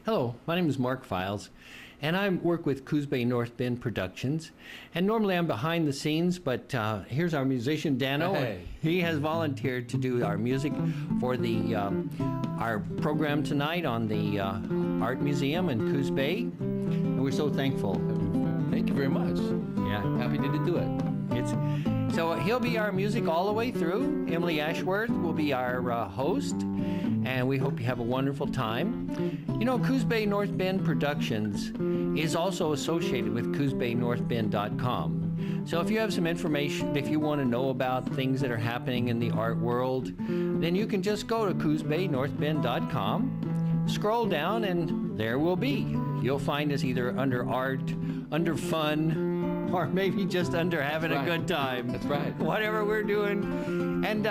Hello, my name is Mark Files, and I work with CoosBayNorthBend Productions. And normally I'm behind the scenes, but here's our musician Dano. Hey. He has volunteered to do our music for the our program tonight on the Art Museum in Coos Bay. And we're so thankful. Thank you very much. Yeah, Happy to do it. So he'll be our music all the way through. Emily Ashworth will be our host, and we hope you have a wonderful time. You know, CoosBayNorthBend Productions is also associated with CoosBayNorthBend.com. So if you have some information, if you want to know about things that are happening in the art world, then you can just go to CoosBayNorthBend.com, scroll down, and there we'll be. You'll find us either under art, under fun, or maybe just under having a good time. That's right. Whatever we're doing. And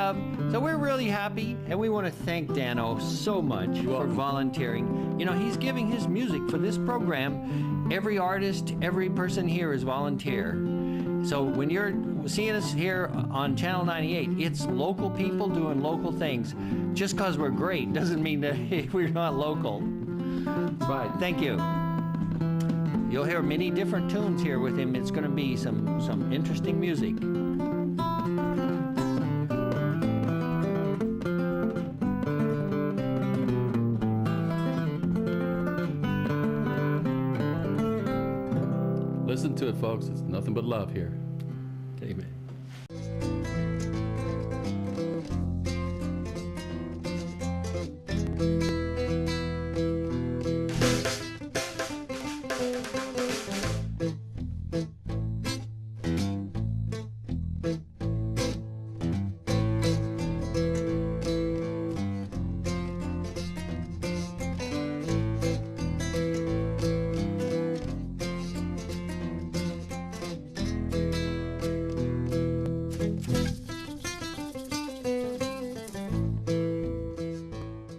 so we're really happy, and we want to thank Dano so much for volunteering. You know, he's giving his music for this program. Every artist, every person here is volunteer. So when you're seeing us here on Channel 98, it's local people doing local things. Just because we're great doesn't mean that we're not local. That's right. Thank you. You'll hear many different tunes here with him. It's going to be some interesting music. Listen to it, folks. It's nothing but love here. Amen.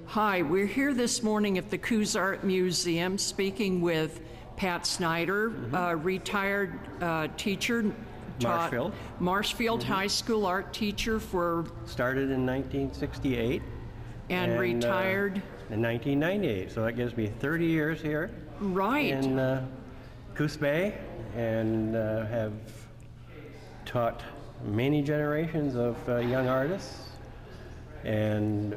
Hi, we're here this morning at the Coos Art Museum speaking with Pat Snyder, retired teacher. Marshfield. Marshfield High School art teacher for... Started in 1968. And retired... In 1998, so that gives me 30 years here. Right. In Coos Bay, and have taught many generations of young artists. And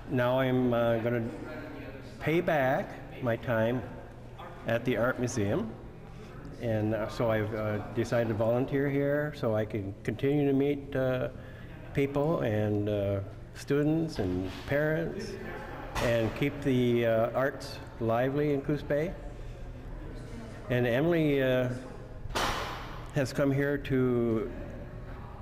now I'm going to pay back my time at the Art Museum. And so I've decided to volunteer here so I can continue to meet people and students and parents and keep the arts lively in Coos Bay. And Emily has come here to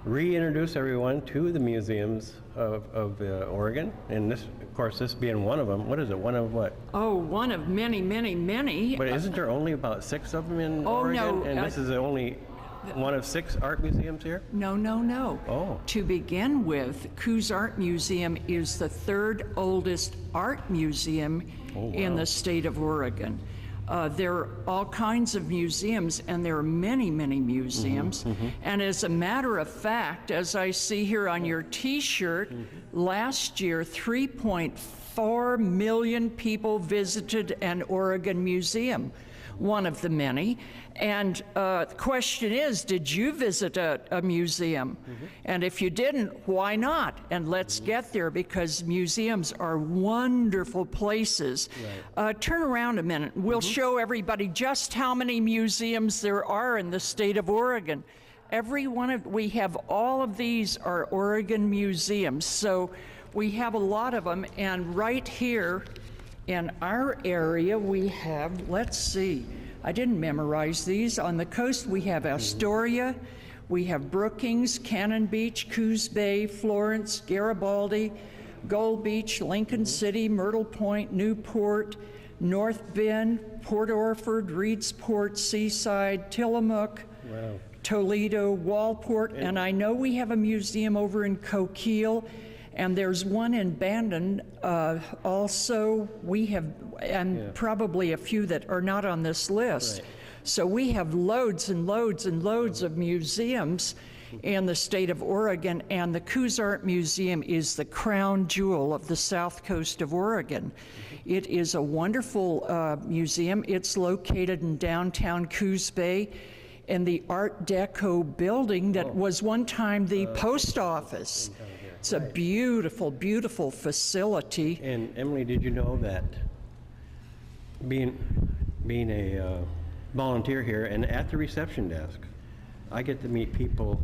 reintroduce everyone to the museums of Oregon, and this, of course, this being one of them. What is it? One of what? Oh, one of many, many, many. But isn't there only about 6 of them in Oregon? No, and this is only one of 6 art museums here? No, no, no. Oh. To begin with, Coos Art Museum is the 3rd oldest art museum in the state of Oregon. There are all kinds of museums, and there are many, many museums. And as a matter of fact, as I see here on your T-shirt, last year 3.4 million people visited an Oregon museum, one of the many. And the question is, did you visit a museum? And if you didn't, why not? And let's get there, because museums are wonderful places. Right. Turn around a minute. We'll show everybody just how many museums there are in the state of Oregon. We have all of these are Oregon museums. So we have a lot of them. And right here in our area, we have, let's see, I didn't memorize these. On the coast, we have Astoria, we have Brookings, Cannon Beach, Coos Bay, Florence, Garibaldi, Gold Beach, Lincoln City, Myrtle Point, Newport, North Bend, Port Orford, Reedsport, Seaside, Tillamook, Toledo, Walport, and I know we have a museum over in Coquille, and there's one in Bandon. Also, we have, and probably a few that are not on this list. Right. So we have loads and loads and loads of museums. in the state of Oregon, and the Coos Art Museum is the crown jewel of the south coast of Oregon. It is a wonderful museum. It's located in downtown Coos Bay in the Art Deco building that was one time the post office. It's a beautiful, beautiful facility. And Emily, did you know that being a volunteer here and at the reception desk, I get to meet people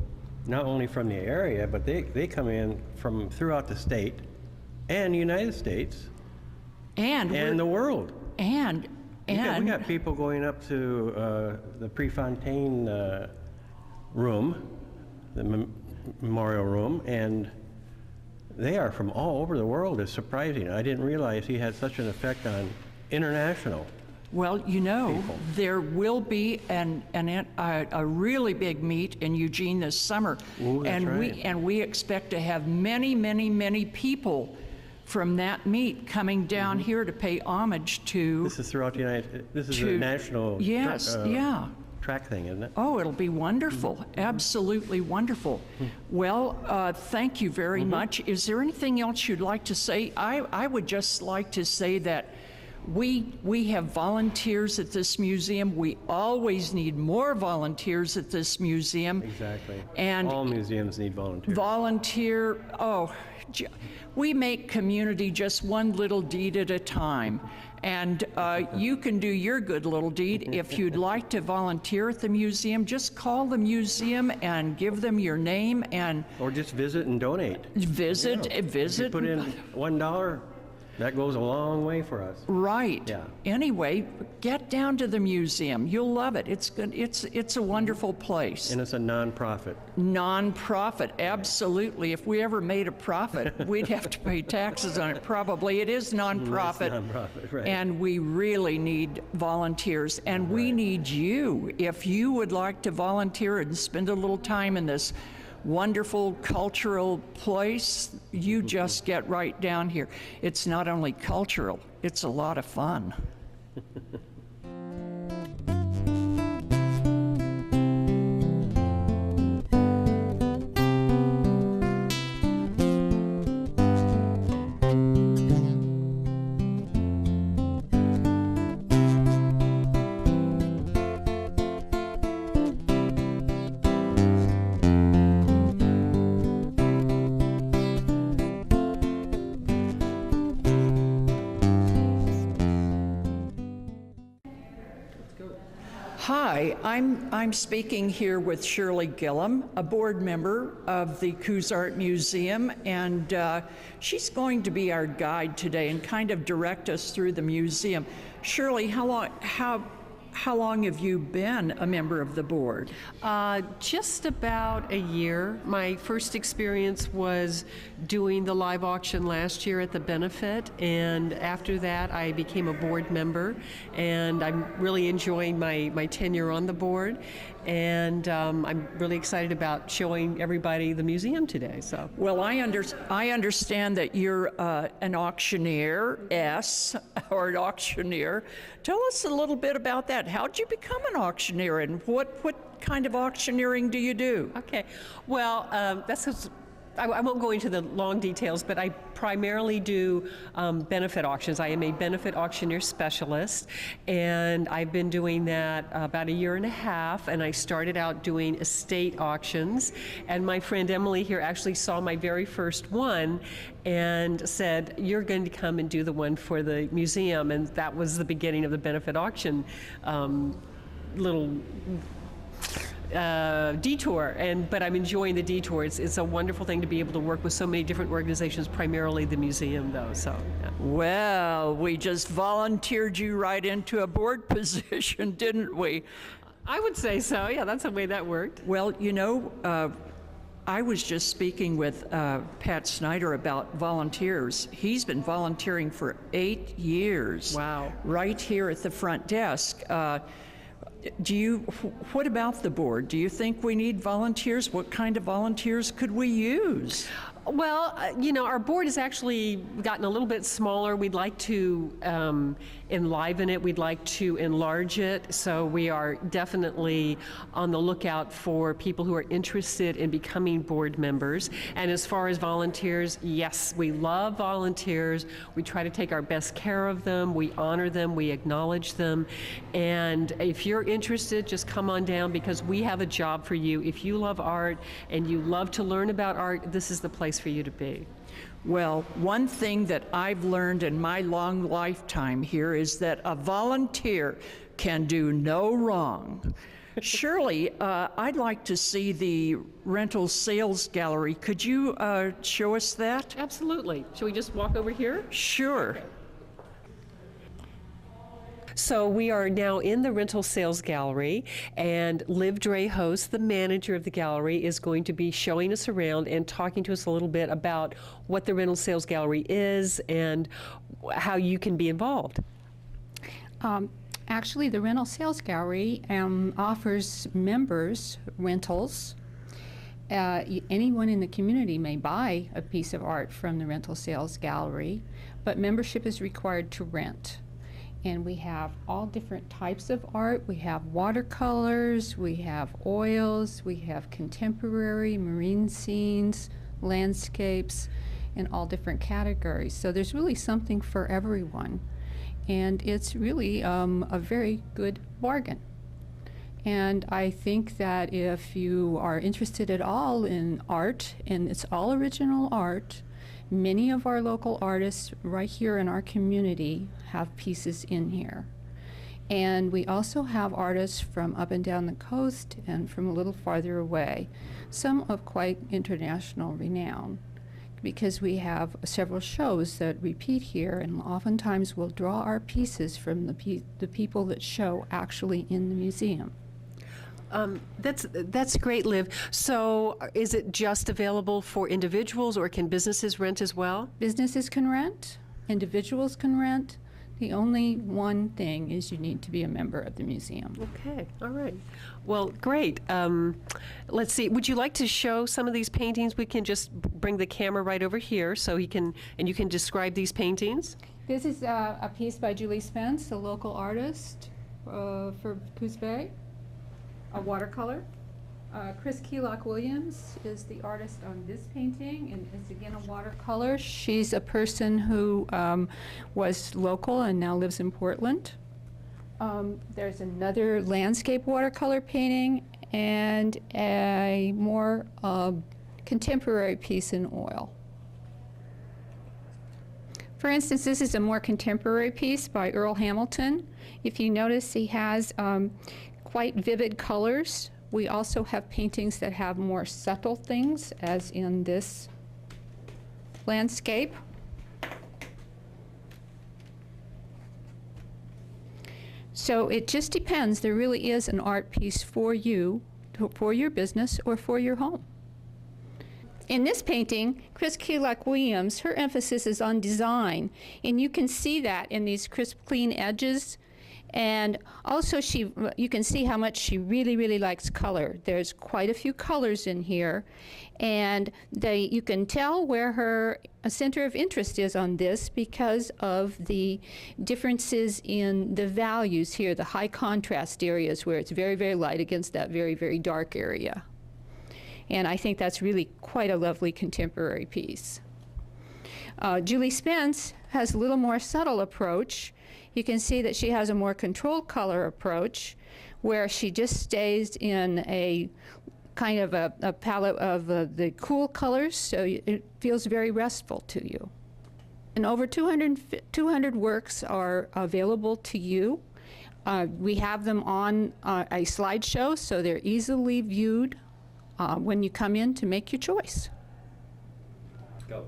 not only from the area, but they come in from throughout the state and the United States and the world. And we got people going up to the Prefontaine room, the memorial room, and they are from all over the world. It's surprising. I didn't realize he had such an effect on international. well, you know, people. there will be a really big meet in Eugene this summer. Ooh, that's right. And we expect to have many, many, many people from that meet coming down here to pay homage to. This is throughout the United. This is a national. Yes, track thing, isn't it? Oh, it'll be wonderful, absolutely wonderful. Well, thank you very much. Is there anything else you'd like to say? I would just like to say that we have volunteers at this museum. We always need more volunteers at this museum. Exactly. And all museums need volunteers. We make community just one little deed at a time. And you can do your good little deed. If you'd like to volunteer at the museum, just call the museum and give them your name and Or just visit and donate. visit. If you put in $1, that goes a long way for us. Right. Yeah. Anyway, get down to the museum. You'll love it. It's good. It's a wonderful place. And it's a nonprofit. Non-profit, absolutely. If we ever made a profit, we'd have to pay taxes on it. Probably it is non-profit. It's nonprofit, right. And we really need volunteers, and we need you. If you would like to volunteer and spend a little time in this wonderful cultural place, you just get right down here. It's not only cultural, it's a lot of fun. Hi, I'm speaking here with Shirley Gillum, a board member of the Coos Art Museum, and she's going to be our guide today and kind of direct us through the museum. Shirley, how long have you been a member of the board? Just about a year. My first experience was doing the live auction last year at the benefit, and after that I became a board member, and I'm really enjoying my tenure on the board, and I'm really excited about showing everybody the museum today. So, Well, I understand that you're an auctioneer, or an auctioneer. Tell us a little bit about that. How'd you become an auctioneer, and what kind of auctioneering do you do? okay. Well, I won't go into the long details, but I primarily do benefit auctions. I am a benefit auctioneer specialist, and I've been doing that about a year and a half, and I started out doing estate auctions, and my friend Emily here actually saw my very first one and said, "You're going to come and do the one for the museum," and that was the beginning of the benefit auction little detour, but I'm enjoying the detour. It's a wonderful thing to be able to work with so many different organizations, primarily the museum, though. So, yeah. Well, we just volunteered you right into a board position, didn't we? I would say so. Yeah, that's the way that worked. Well, you know, I was just speaking with Pat Snyder about volunteers. He's been volunteering for 8 years. Wow. Right here at the front desk. What about the board? Do you think we need volunteers? What kind of volunteers could we use? Well, our board has actually gotten a little bit smaller. We'd like to enliven it. We'd like to enlarge it. So we are definitely on the lookout for people who are interested in becoming board members. And as far as volunteers, yes, we love volunteers. We try to take our best care of them. We honor them. We acknowledge them. And if you're interested, just come on down, because we have a job for you. If you love art and you love to learn about art, this is the place for you to be. Well, one thing that I've learned in my long lifetime here is that a volunteer can do no wrong. Shirley, I'd like to see the rental sales gallery. Could you show us that? Absolutely. Shall we just walk over here? Sure. So we are now in the rental sales gallery, and Liv Drehos, the manager of the gallery, is going to be showing us around and talking to us a little bit about what the rental sales gallery is and how you can be involved. Actually, the rental sales gallery offers members rentals. Anyone in the community may buy a piece of art from the rental sales gallery, but membership is required to rent. And we have all different types of art. We have watercolors, we have oils, we have contemporary, marine scenes, landscapes, in all different categories. So there's really something for everyone. And it's really a very good bargain. And I think that if you are interested at all in art, and it's all original art, many of our local artists right here in our community have pieces in here. And we also have artists from up and down the coast and from a little farther away, some of quite international renown, because we have several shows that repeat here, and oftentimes we'll draw our pieces from the people that show actually in the museum. That's great, Liv. So is it just available for individuals, or can businesses rent as well? Businesses can rent, individuals can rent. The only one thing is you need to be a member of the museum. Okay, all right. Well, great. Let's see. Would you like to show some of these paintings? We can just bring the camera right over here so you can describe these paintings. This is a piece by Julie Spence, a local artist for CoosBay, a watercolor. Chris Keelock Williams is the artist on this painting, and it's again a watercolor. She's a person who was local and now lives in Portland. There's another landscape watercolor painting and a more contemporary piece in oil. For instance, this is a more contemporary piece by Earl Hamilton. If you notice, he has quite vivid colors. We also have paintings that have more subtle things, as in this landscape. So it just depends. There really is an art piece for you, for your business, or for your home. In this painting, Chris Keelock Williams, her emphasis is on design, and you can see that in these crisp, clean edges. And also you can see how much she really, really likes color. There's quite a few colors in here, and you can tell where her center of interest is on this because of the differences in the values here, the high contrast areas where it's very, very light against that very, very dark area. And I think that's really quite a lovely contemporary piece. Julie Spence has a little more subtle approach. You can see that she has a more controlled color approach where she just stays in a kind of a palette of the cool colors, so it feels very restful to you. And over 200 works are available to you. We have them on a slideshow, so they're easily viewed when you come in to make your choice. Go.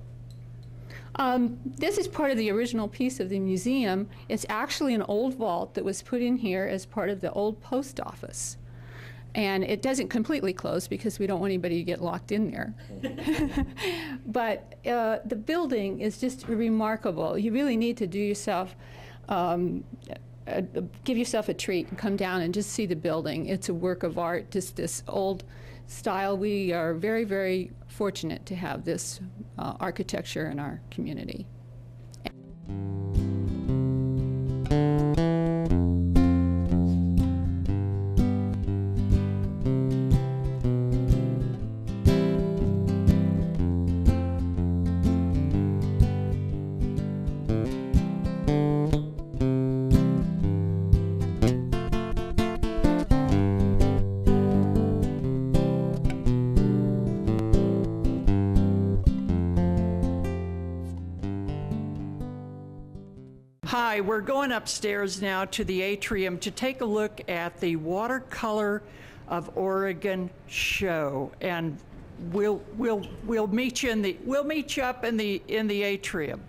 This is part of the original piece of the museum. It's actually an old vault that was put in here as part of the old post office. And it doesn't completely close because we don't want anybody to get locked in there. But the building is just remarkable. You really need to do yourself, give yourself a treat and come down and just see the building. It's a work of art, just this old style. We are very, very fortunate to have this architecture in our community. Hi, we're going upstairs now to the atrium to take a look at the Watercolor of Oregon show, and we'll meet you up in the atrium.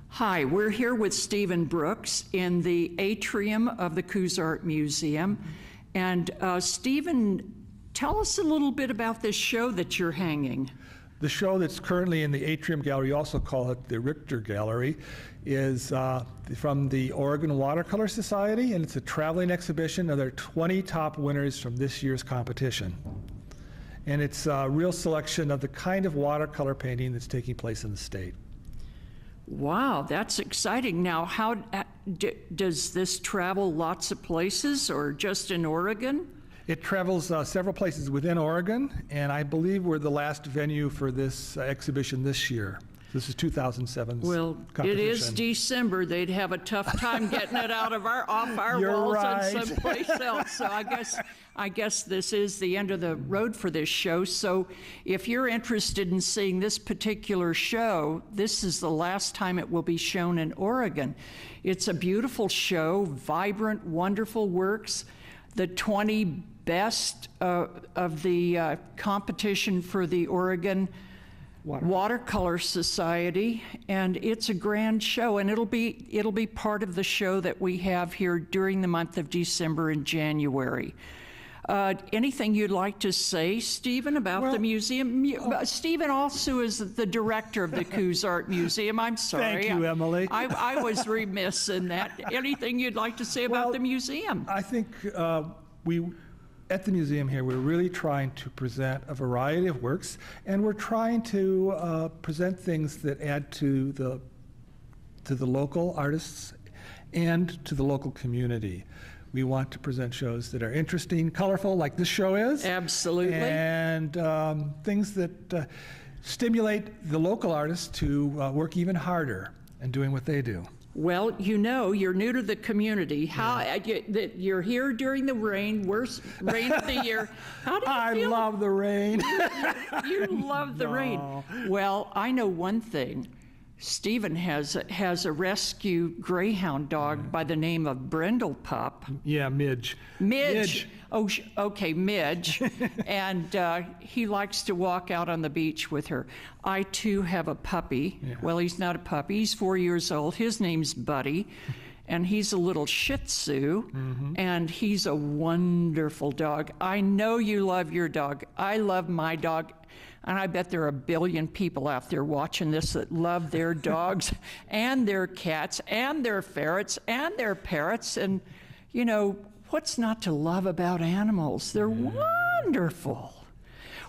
Hi, we're here with Stephen Brooks in the atrium of the Coos Art Museum, and Stephen, tell us a little bit about this show that you're hanging. The show that's currently in the Atrium Gallery, you also call it the Richter Gallery, is from the Oregon Watercolor Society, and it's a traveling exhibition of their 20 top winners from this year's competition. And it's a real selection of the kind of watercolor painting that's taking place in the state. Wow, that's exciting. Now, how does this travel lots of places or just in Oregon? It travels several places within Oregon, and I believe we're the last venue for this exhibition this year. This is 2007's Well, competition. it is December. They'd have a tough time getting it out of off our You're walls right. and someplace else. So I guess this is the end of the road for this show. So if you're interested in seeing this particular show, this is the last time it will be shown in Oregon. It's a beautiful show, vibrant, wonderful works. The 20 best of the competition for the Oregon Watercolor Society, and it's a grand show, and it'll be part of the show that we have here during the month of December and January. Anything you'd like to say, Stephen, about the museum? Stephen also is the director of the Coos Art Museum. I'm sorry. Thank you, Emily. I was remiss in that. Anything you'd like to say about the museum? I think at the museum here, we're really trying to present a variety of works, and we're trying to present things that add to the local artists and to the local community. We want to present shows that are interesting, colorful, like this show is. Absolutely. And things that stimulate the local artists to work even harder in doing what they do. Well, you're new to the community. How you're here during the rain, worst rain of the year. How do you feel? I love the rain. You love the rain. Well, I know one thing. Stephen has a rescue greyhound dog by the name of Brindle Pup. Yeah, Midge. Midge. Oh, okay, Midge. And he likes to walk out on the beach with her. I, too, have a puppy. Yeah. Well, he's not a puppy. He's 4 years old. His name's Buddy. And he's a little Shih Tzu. Mm-hmm. And he's a wonderful dog. I know you love your dog. I love my dog. And I bet there are a billion people out there watching this that love their dogs and their cats and their ferrets and their parrots. And, what's not to love about animals? They're wonderful.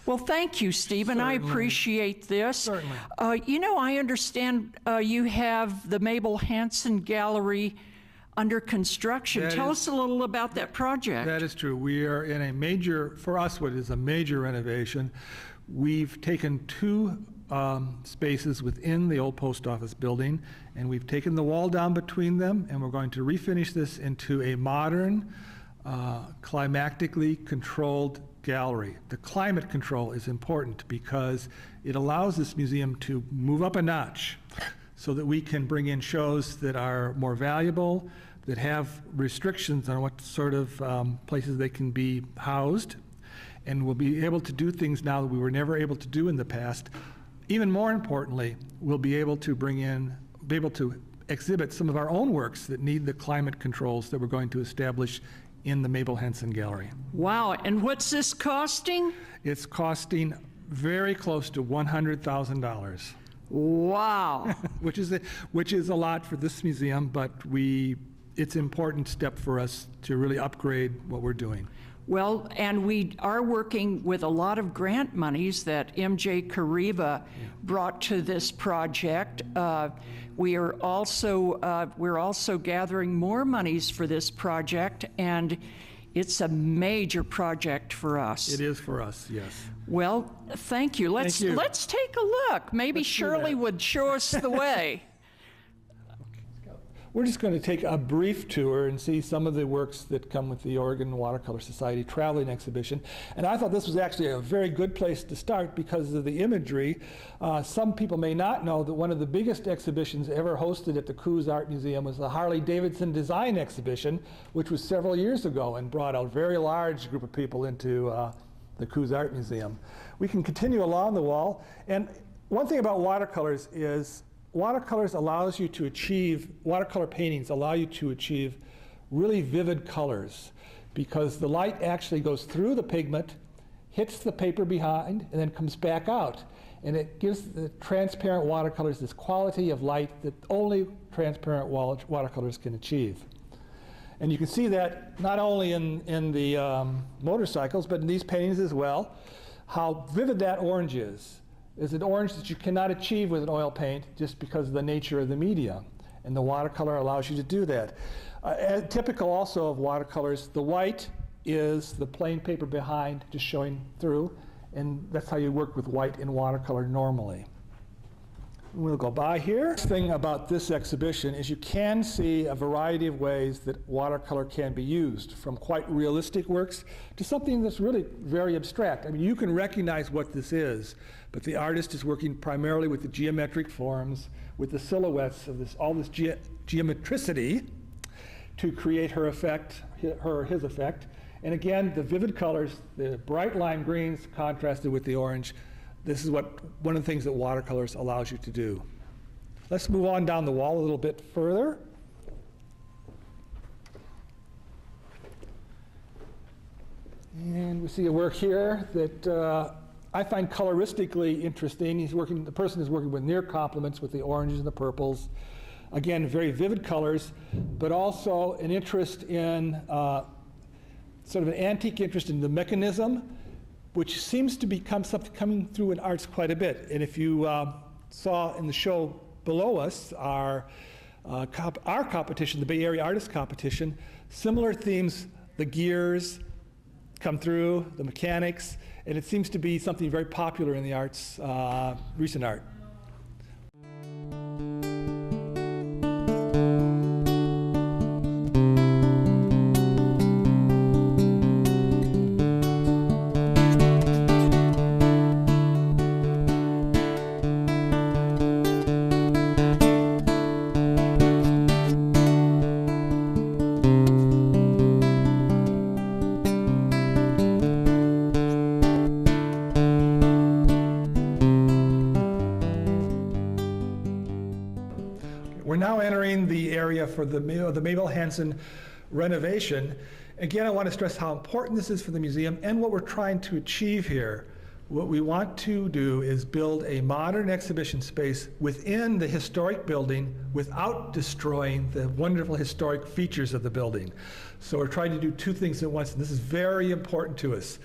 Well, thank you, Stephen. Certainly. I appreciate this. Certainly. I understand you have the Mabel Hansen Gallery under construction. Tell us a little about that project. That is true. We are in for us, what is a major renovation. We've taken two spaces within the old post office building, and we've taken the wall down between them, and we're going to refinish this into a modern, climatically controlled gallery. The climate control is important because it allows this museum to move up a notch so that we can bring in shows that are more valuable, that have restrictions on what sort of places they can be housed. And we'll be able to do things now that we were never able to do in the past. Even more importantly, we'll be able to exhibit some of our own works that need the climate controls that we're going to establish in the Mabel Hansen Gallery. Wow, and what's this costing? It's costing very close to $100,000. Wow. which is a lot for this museum, but it's an important step for us to really upgrade what we're doing. Well, and we are working with a lot of grant monies that MJ Kariva brought to this project. We're also gathering more monies for this project, and it's a major project for us. It is for us, yes. Well, thank you. Let's take a look. Maybe Shirley would show us the way. We're just going to take a brief tour and see some of the works that come with the Oregon Watercolor Society traveling exhibition. And I thought this was actually a very good place to start because of the imagery. Some people may not know that one of the biggest exhibitions ever hosted at the Coos Art Museum was the Harley-Davidson Design Exhibition, which was several years ago and brought a very large group of people into the Coos Art Museum. We can continue along the wall. And one thing about watercolors is watercolor paintings allow you to achieve really vivid colors because the light actually goes through the pigment, hits the paper behind, and then comes back out. And it gives the transparent watercolors this quality of light that only transparent watercolors can achieve. And you can see that not only in the motorcycles, but in these paintings as well, how vivid that orange is. Is an orange that you cannot achieve with an oil paint just because of the nature of the media. And the watercolor allows you to do that. Typical also of watercolors, the white is the plain paper behind just showing through, and that's how you work with white in watercolor normally. We'll go by here. The thing about this exhibition is you can see a variety of ways that watercolor can be used, from quite realistic works to something that's really very abstract. I mean, you can recognize what this is, but the artist is working primarily with the geometric forms, with the silhouettes of all this geometricity to create her effect, his effect. And again, the vivid colors, the bright lime greens contrasted with the orange. This is one of the things that watercolors allows you to do. Let's move on down the wall a little bit further. And we see a work here that I find coloristically interesting. The person is working with near complements with the oranges and the purples. Again, very vivid colors, but also an interest in, sort of an antique interest in the mechanism, which seems to become something coming through in arts quite a bit. And if you saw in the show below us, our competition, the Bay Area Artist Competition, similar themes, the gears come through, the mechanics, and it seems to be something very popular in the arts, recent art. We're now entering the area for the Mabel Hansen renovation. Again, I want to stress how important this is for the museum and what we're trying to achieve here. What we want to do is build a modern exhibition space within the historic building without destroying the wonderful historic features of the building. So we're trying to do two things at once, and this is very important to us.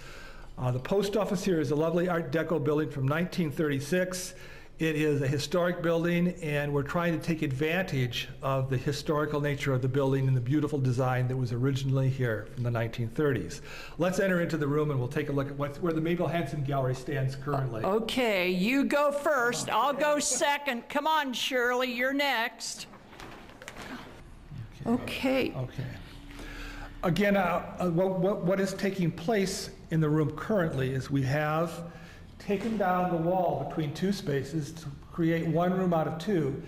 The post office here is a lovely Art Deco building from 1936. It is a historic building, and we're trying to take advantage of the historical nature of the building and the beautiful design that was originally here from the 1930s. Let's enter into the room and we'll take a look at where the Mabel Hansen Gallery stands currently. Okay, you go first. I'll go second. Come on, Shirley, you're next. Okay. Again, what is taking place in the room currently is we have taken down the wall between two spaces to create one room out of two,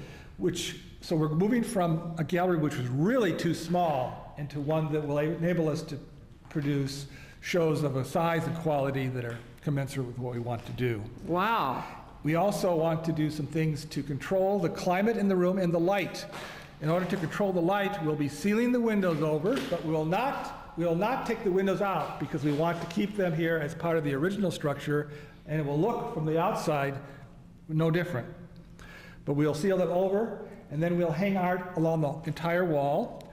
so we're moving from a gallery which was really too small into one that will enable us to produce shows of a size and quality that are commensurate with what we want to do. Wow. We also want to do some things to control the climate in the room and the light. In order to control the light, we'll be sealing the windows over, but we will not take the windows out because we want to keep them here as part of the original structure, and it will look from the outside no different. But we'll seal them over, and then we'll hang art along the entire wall.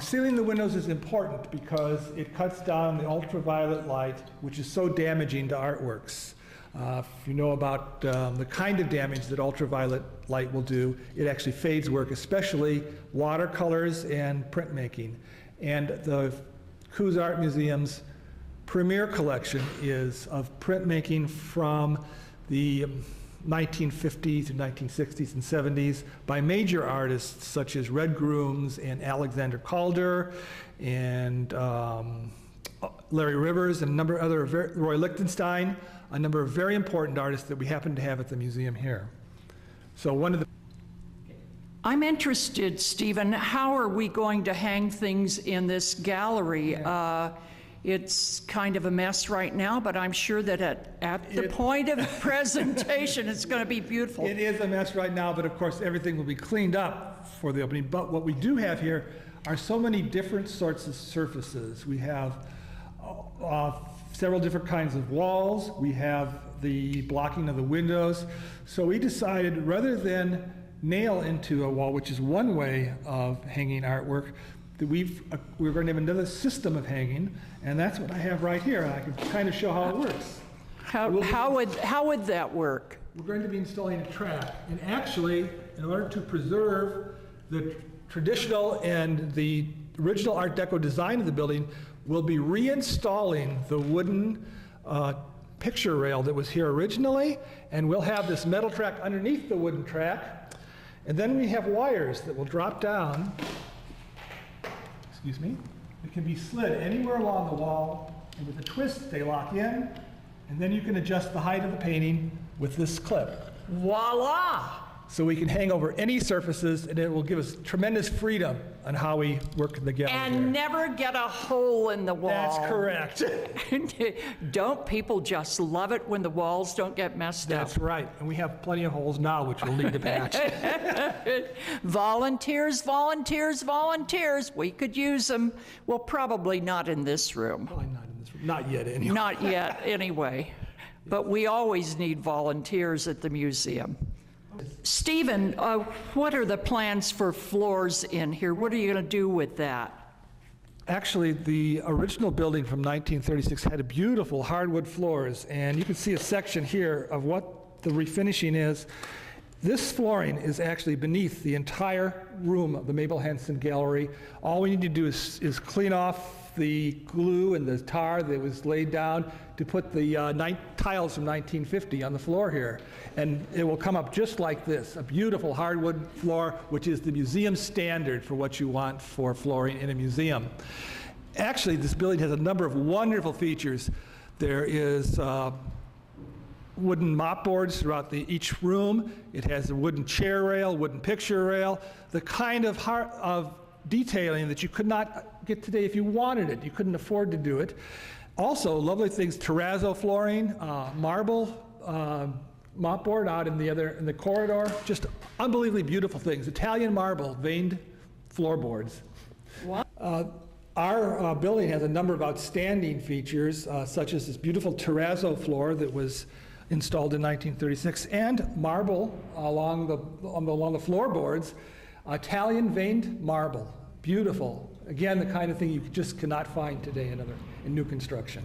Sealing the windows is important because it cuts down the ultraviolet light, which is so damaging to artworks. If you know about the kind of damage that ultraviolet light will do, it actually fades work, especially watercolors and printmaking. And the Coos Art Museum's premier collection is of printmaking from the 1950s to 1960s and 70s by major artists such as Red Grooms and Alexander Calder and Larry Rivers and a number of other, Roy Lichtenstein, a number of very important artists that we happen to have at the museum here. So one of the I'm interested, Stephen, how are we going to hang things in this gallery? It's kind of a mess right now, but I'm sure that at the point of presentation, it's going to be beautiful. It is a mess right now, but of course everything will be cleaned up for the opening. But what we do have here are so many different sorts of surfaces. We have several different kinds of walls. We have the blocking of the windows. So we decided rather than nail into a wall, which is one way of hanging artwork, that we're going to have another system of hanging, and that's what I have right here. I can kind of show how it works. How would that work? We're going to be installing a track, and actually, in order to preserve the traditional and the original Art Deco design of the building, we'll be reinstalling the wooden picture rail that was here originally, and we'll have this metal track underneath the wooden track, and then we have wires that will drop down. Excuse me. It can be slid anywhere along the wall, and with a twist, they lock in, and then you can adjust the height of the painting with this clip. Voila! So we can hang over any surfaces, and it will give us tremendous freedom on how we work in the gallery. And never get a hole in the wall. That's correct. Don't people just love it when the walls don't get messed up? That's right. And we have plenty of holes now, which we'll need to patch. Volunteers, volunteers, volunteers. We could use them. Well, probably not in this room. Probably not in this room. Not yet, anyway. Not yet, anyway. But we always need volunteers at the museum. Stephen, what are the plans for floors in here? What are you going to do with that? Actually, the original building from 1936 had beautiful hardwood floors, and you can see a section here of what the refinishing is. This flooring is actually beneath the entire room of the Mabel Henson Gallery. All we need to do is clean off the glue and the tar that was laid down to put the tiles from 1950 on the floor here. And it will come up just like this, a beautiful hardwood floor, which is the museum standard for what you want for flooring in a museum. Actually, this building has a number of wonderful features. There is wooden mop boards throughout each room. It has a wooden chair rail, wooden picture rail, the kind of detailing that you could not get today if you wanted it. You couldn't afford to do it. Also, lovely things, terrazzo flooring, marble mop board out in the corridor. Just unbelievably beautiful things. Italian marble, veined floorboards. What? Our building has a number of outstanding features, such as this beautiful terrazzo floor that was installed in 1936, and marble along the floorboards, Italian veined marble. Beautiful. Again, the kind of thing you just cannot find today in new construction.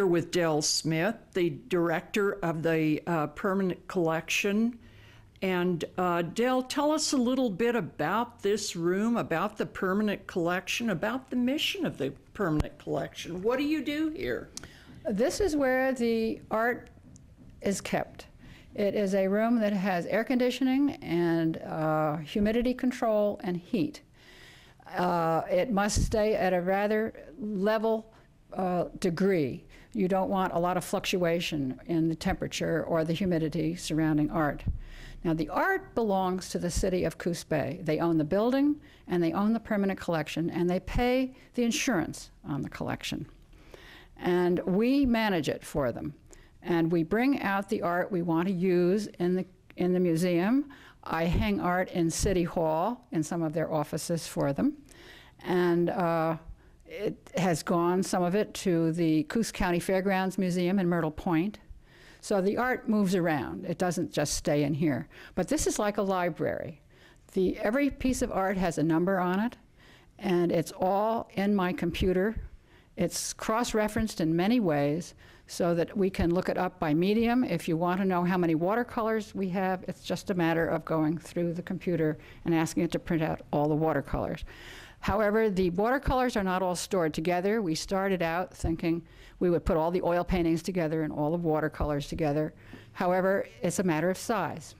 With Dell Smith, the director of the Permanent Collection. And Dell, tell us a little bit about this room, about the Permanent Collection, about the mission of the Permanent Collection. What do you do here? This is where the art is kept. It is a room that has air conditioning and humidity control and heat. It must stay at a rather level degree. You don't want a lot of fluctuation in the temperature or the humidity surrounding art. Now, the art belongs to the city of Coos Bay. They own the building, and they own the Permanent Collection, and they pay the insurance on the collection. And we manage it for them. And we bring out the art we want to use in the museum. I hang art in City Hall in some of their offices for them. And it has gone, some of it, to the Coos County Fairgrounds Museum in Myrtle Point. So the art moves around. It doesn't just stay in here. But this is like a library. Every piece of art has a number on it, and it's all in my computer. It's cross-referenced in many ways so that we can look it up by medium. If you want to know how many watercolors we have, it's just a matter of going through the computer and asking it to print out all the watercolors. However, the watercolors are not all stored together. We started out thinking we would put all the oil paintings together and all the watercolors together. However, it's a matter of size.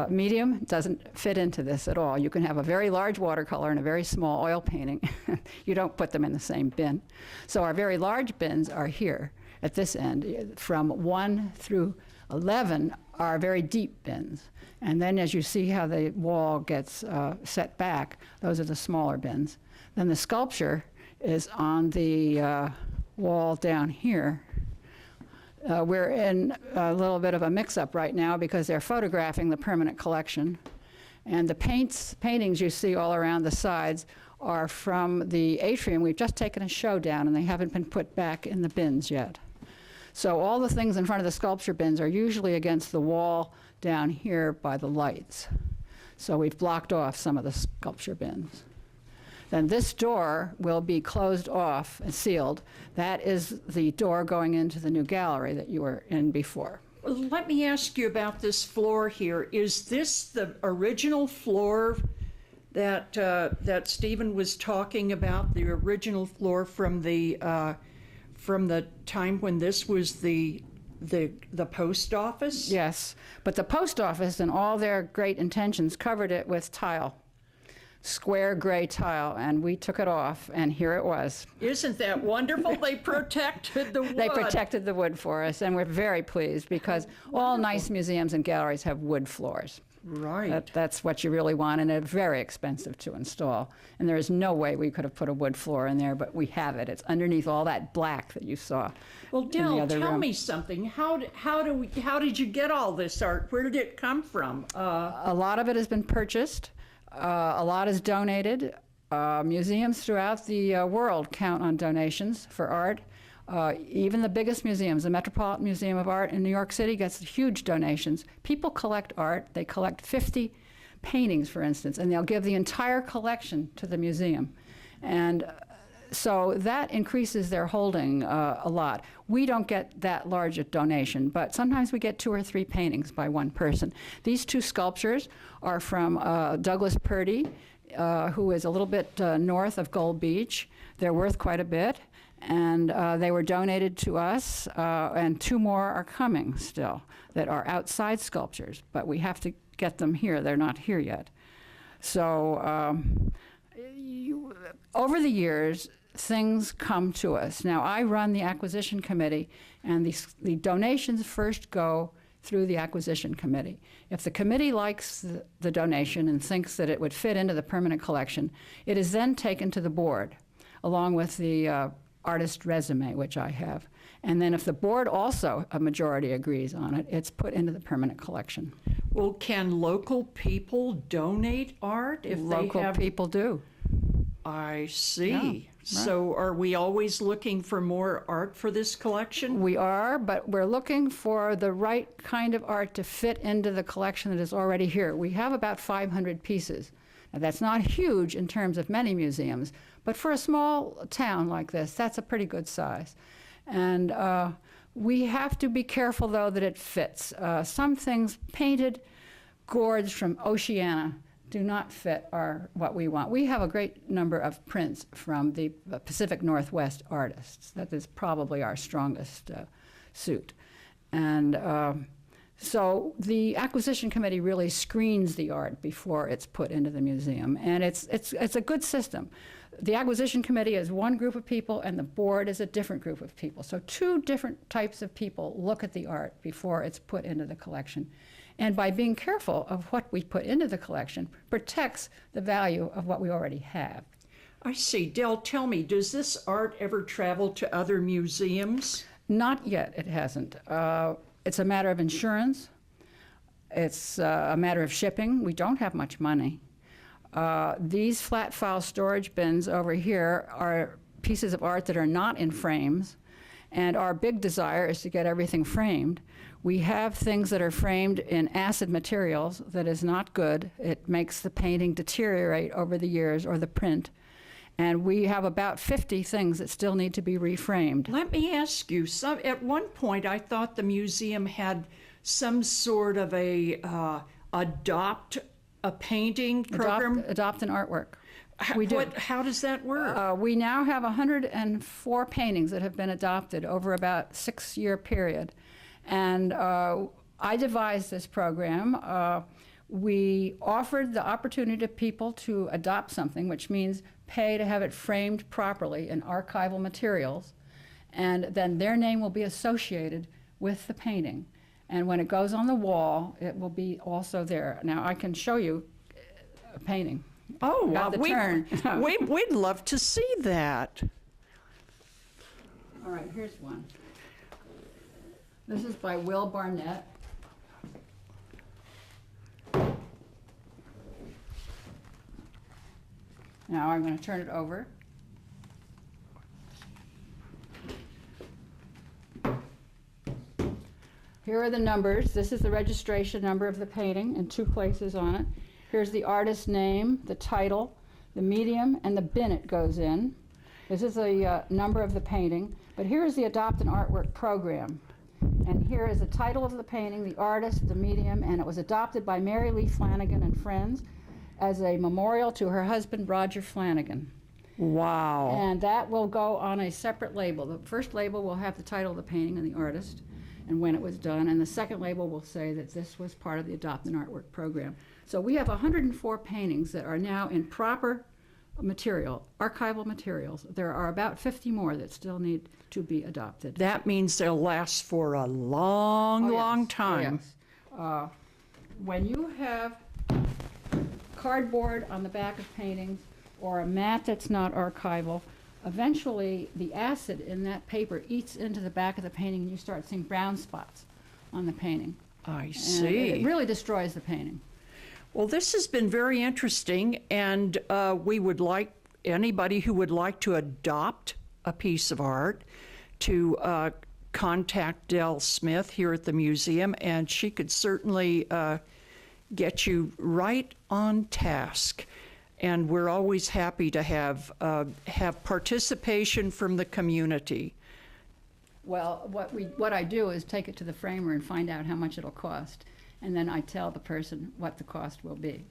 Medium doesn't fit into this at all. You can have a very large watercolor and a very small oil painting. You don't put them in the same bin. So our very large bins are here at this end. From 1 through 11 are very deep bins. And then as you see how the wall gets set back, those are the smaller bins. Then the sculpture is on the wall down here. We're in a little bit of a mix-up right now because they're photographing the permanent collection. And the paintings you see all around the sides are from the atrium. We've just taken a show down and they haven't been put back in the bins yet. So all the things in front of the sculpture bins are usually against the wall down here by the lights. So we've blocked off some of the sculpture bins. Then this door will be closed off and sealed. That is the door going into the new gallery that you were in before. Let me ask you about this floor here. Is this the original floor that Stephen was talking about, the original floor from the time when this was the post office? Yes, but the post office and all their great intentions covered it with tile. Square gray tile, and we took it off, and here it was. Isn't that wonderful? They protected the wood. They protected the wood for us, and we're very pleased because all nice museums and galleries have wood floors. Right. That's what you really want, and they're very expensive to install. And there is no way we could have put a wood floor in there, but we have it. It's underneath all that black that you saw. Well, in the Del, other tell room. me something. How did you get all this art? Where did it come from? A lot of it has been purchased. A lot is donated. Museums throughout the world count on donations for art. Even the biggest museums, the Metropolitan Museum of Art in New York City gets huge donations. People collect art. They collect 50 paintings, for instance, and they'll give the entire collection to the museum. And so that increases their holding a lot. We don't get that large a donation, but sometimes we get 2 or 3 paintings by one person. These 2 sculptures are from Douglas Purdy, who is a little bit north of Gold Beach. They're worth quite a bit, and they were donated to us, and 2 more are coming still that are outside sculptures, but we have to get them here. They're not here yet. So over the years, things come to us. Now, I run the acquisition committee, and the donations first go through the acquisition committee. If the committee likes the donation and thinks that it would fit into the permanent collection, it is then taken to the board, along with the artist resume, which I have. And then if the board also, a majority agrees on it, it's put into the permanent collection. Well, can local people donate art if Local they have? people do. I see. Yeah, right. So are we always looking for more art for this collection? We are, but we're looking for the right kind of art to fit into the collection that is already here. We have about 500 pieces. Now, that's not huge in terms of many museums, but for a small town like this, that's a pretty good size. And we have to be careful, though, that it fits. Some things, painted gourds from Oceania, do not fit what we want. We have a great number of prints from the Pacific Northwest artists. That is probably our strongest suit. And so the acquisition committee really screens the art before it's put into the museum. And it's a good system. The acquisition committee is one group of people, and the board is a different group of people. So 2 different types of people look at the art before it's put into the collection. And by being careful of what we put into the collection, protects the value of what we already have. I see. Del, tell me, does this art ever travel to other museums? Not yet, it hasn't. It's a matter of insurance. It's a matter of shipping. We don't have much money. These flat file storage bins over here are pieces of art that are not in frames, And our big desire is to get everything framed. We have things that are framed in acid materials that is not good. It makes the painting deteriorate over the years, or the print. And we have about 50 things that still need to be reframed. Let me ask you, at one point I thought the museum had some sort of a adopt a painting program. Adopt an artwork. We do. How does that work? We now have 104 paintings that have been adopted over about a 6-year period. And I devised this program. We offered the opportunity to people to adopt something, which means pay to have it framed properly in archival materials, and then their name will be associated with the painting. And when it goes on the wall, it will be also there. Now, I can show you a painting. Oh, Got the turn. we'd love to see that. All right, here's one. This is by Will Barnett. Now I'm going to turn it over. Here are the numbers. This is the registration number of the painting in 2 places on it. Here's the artist's name, the title, the medium, and the bin it goes in. This is the number of the painting. But here's the Adopt an Artwork program. And here is the title of the painting, the artist, the medium, and it was adopted by Mary Lee Flanagan and friends as a memorial to her husband, Roger Flanagan. Wow. And that will go on a separate label. The first label will have the title of the painting and the artist and when it was done, and the second label will say that this was part of the Adopt an Artwork program. So we have 104 paintings that are now in proper material, archival materials. There are about 50 more that still need to be adopted. That means they'll last for a long, long time. Yes. When you have cardboard on the back of paintings or a mat that's not archival, eventually the acid in that paper eats into the back of the painting and you start seeing brown spots on the painting. I And see. it really destroys the painting. Well, this has been very interesting, and we would like anybody who would like to adopt a piece of art to contact Dell Smith here at the museum, and she could certainly get you right on task. And we're always happy to have participation from the community. Well, what I do is take it to the framer and find out how much it'll cost, and then I tell the person what the cost will be.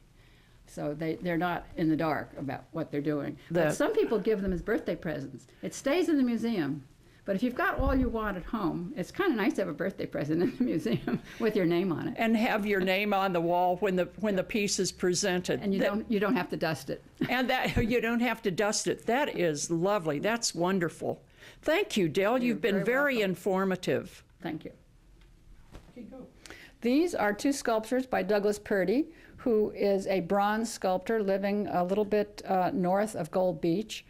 So they're not in the dark about what they're doing. But some people give them as birthday presents. It stays in the museum. But if you've got all you want at home, it's kind of nice to have a birthday present in the museum with your name on it. And have your name on the wall when the piece is presented. And you don't have to dust it. And that you don't have to dust it. That is lovely. That's wonderful. Thank you, Dell. You've been very informative. Thank you. These are 2 sculptures by Douglas Purdy, who is a bronze sculptor living a little bit north of Gold Beach.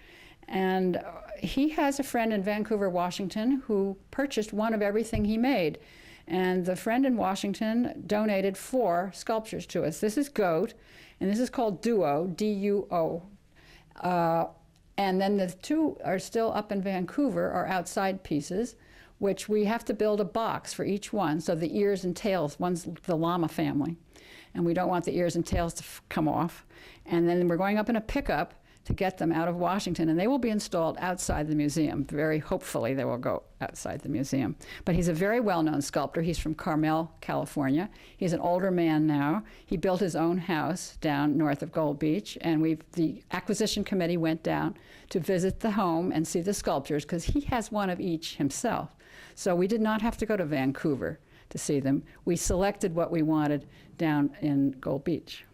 And he has a friend in Vancouver, Washington, who purchased one of everything he made. And the friend in Washington donated 4 sculptures to us. This is Goat, and this is called Duo, D-U-O. And then the 2 are still up in Vancouver, are outside pieces, which we have to build a box for each one. So the ears and tails, one's the llama family, and we don't want the ears and tails to come off. And then we're going up in a pickup to get them out of Washington, and they will be installed outside the museum. Very hopefully they will go outside the museum. But he's a very well-known sculptor. He's from Carmel, California. He's an older man now. He built his own house down north of Gold Beach, and the acquisition committee went down to visit the home and see the sculptures, because he has one of each himself. So we did not have to go to Vancouver to see them. We selected what we wanted down in Gold Beach.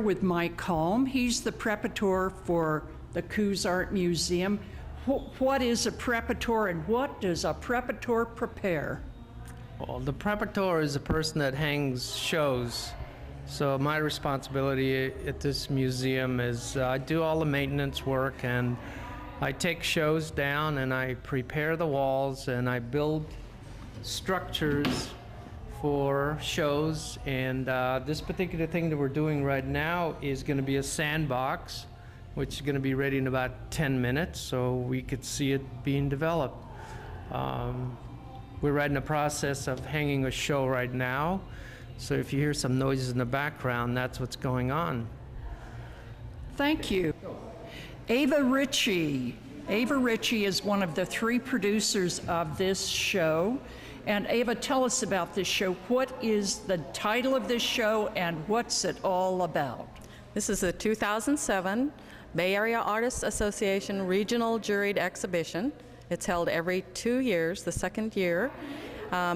with Mike Holm. He's the preparator for the Coos Art Museum. What is a preparator and what does a preparator prepare? Well, the preparator is a person that hangs shows. So my responsibility at this museum is I do all the maintenance work, and I take shows down and I prepare the walls and I build structures for shows. And this particular thing that we're doing right now is going to be a sandbox, which is going to be ready in about 10 minutes, so we could see it being developed. We're right in the process of hanging a show right now, so if you hear some noises in the background, that's what's going on. Thank you. Ava Ritchie. Ava Ritchie is one of the 3 producers of this show. And Ava, tell us about this show. What is the title of this show and what's it all about? This is the 2007 Bay Area Artists Association Regional Juried Exhibition. It's held every 2 years, the second year,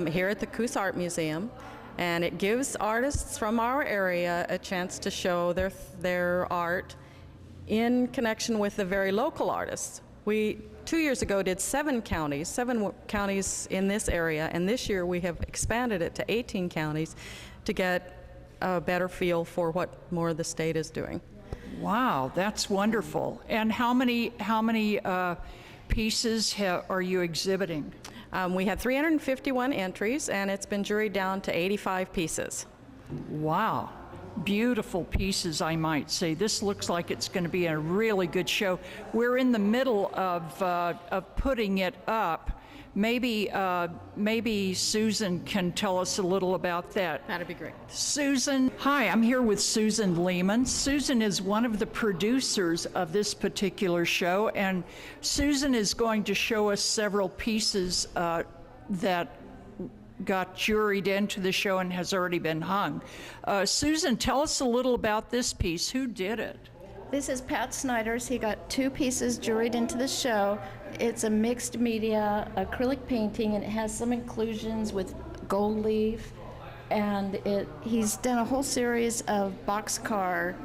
here at the Coos Art Museum. And it gives artists from our area a chance to show their art in connection with the very local artists. We, 2 years ago, did 7 counties in this area, and this year we have expanded it to 18 counties to get a better feel for what more of the state is doing. Wow, that's wonderful. And how many pieces are you exhibiting? We had 351 entries, and it's been juried down to 85 pieces. Wow, beautiful pieces, I might say. This looks like it's going to be a really good show. We're in the middle of putting it up. Maybe Susan can tell us a little about that. That'd be great. Susan, hi, I'm here with Susan Lehman. Susan is one of the producers of this particular show, and Susan is going to show us several pieces that got juried into the show and has already been hung. Susan, tell us a little about this piece. Who did it? This is Pat Snyder's. He got 2 pieces juried into the show. It's a mixed media acrylic painting, and it has some inclusions with gold leaf. And he's done a whole series of boxcar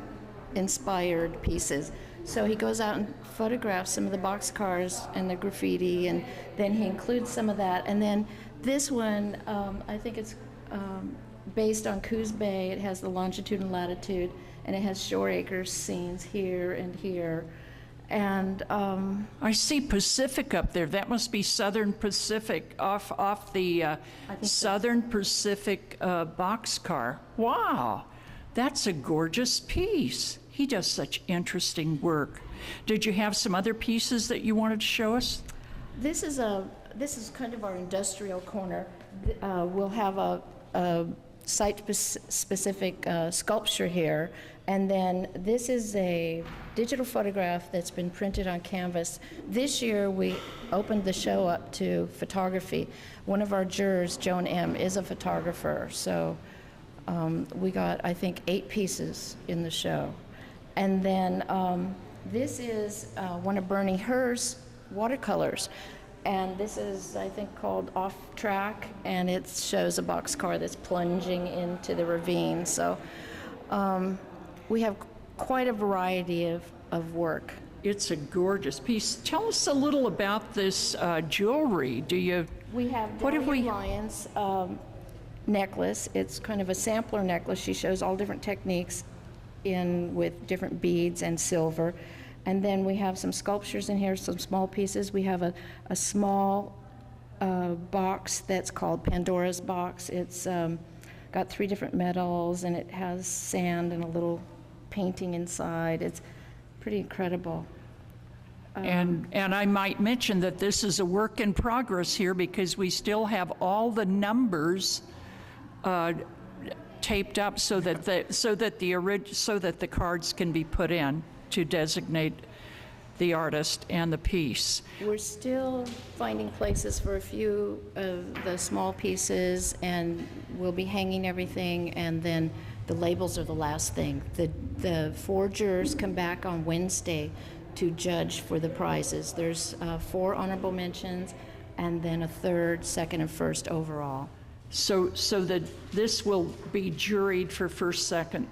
inspired pieces. So he goes out and photographs some of the boxcars and the graffiti, and then he includes some of that. And then this one, I think it's based on Coos Bay. It has the longitude and latitude, and it has shore acres scenes here and here. And I see Pacific up there. That must be Southern Pacific, off the Southern Pacific boxcar. Wow, that's a gorgeous piece. He does such interesting work. Did you have some other pieces that you wanted to show us? this is kind of our industrial corner. We'll have a site-specific sculpture here, and then this is a digital photograph that's been printed on canvas. This year we opened the show up to photography. One of our jurors, Joan M., is a photographer, so we got, I think, 8 pieces in the show. And then this is one of Bernie Herr's watercolors. And this is, I think, called Off Track, and it shows a boxcar that's plunging into the ravine. So we have quite a variety of work. It's a gorgeous piece. Tell us a little about this jewelry. We have Dahlia Lyons' necklace. It's kind of a sampler necklace. She shows all different techniques with different beads and silver. And then we have some sculptures in here, some small pieces. We have a small box that's called Pandora's Box. It's got 3 different metals, and it has sand and a little painting inside. It's pretty incredible. And I might mention that this is a work in progress here because we still have all the numbers taped up so that the cards can be put in to designate the artist and the piece. We're still finding places for a few of the small pieces, and we'll be hanging everything, and then the labels are the last thing. The 4 jurors come back on Wednesday to judge for the prizes. There's 4 honorable mentions, and then a 3rd, 2nd, and 1st overall. So that this will be juried for 1st, 2nd,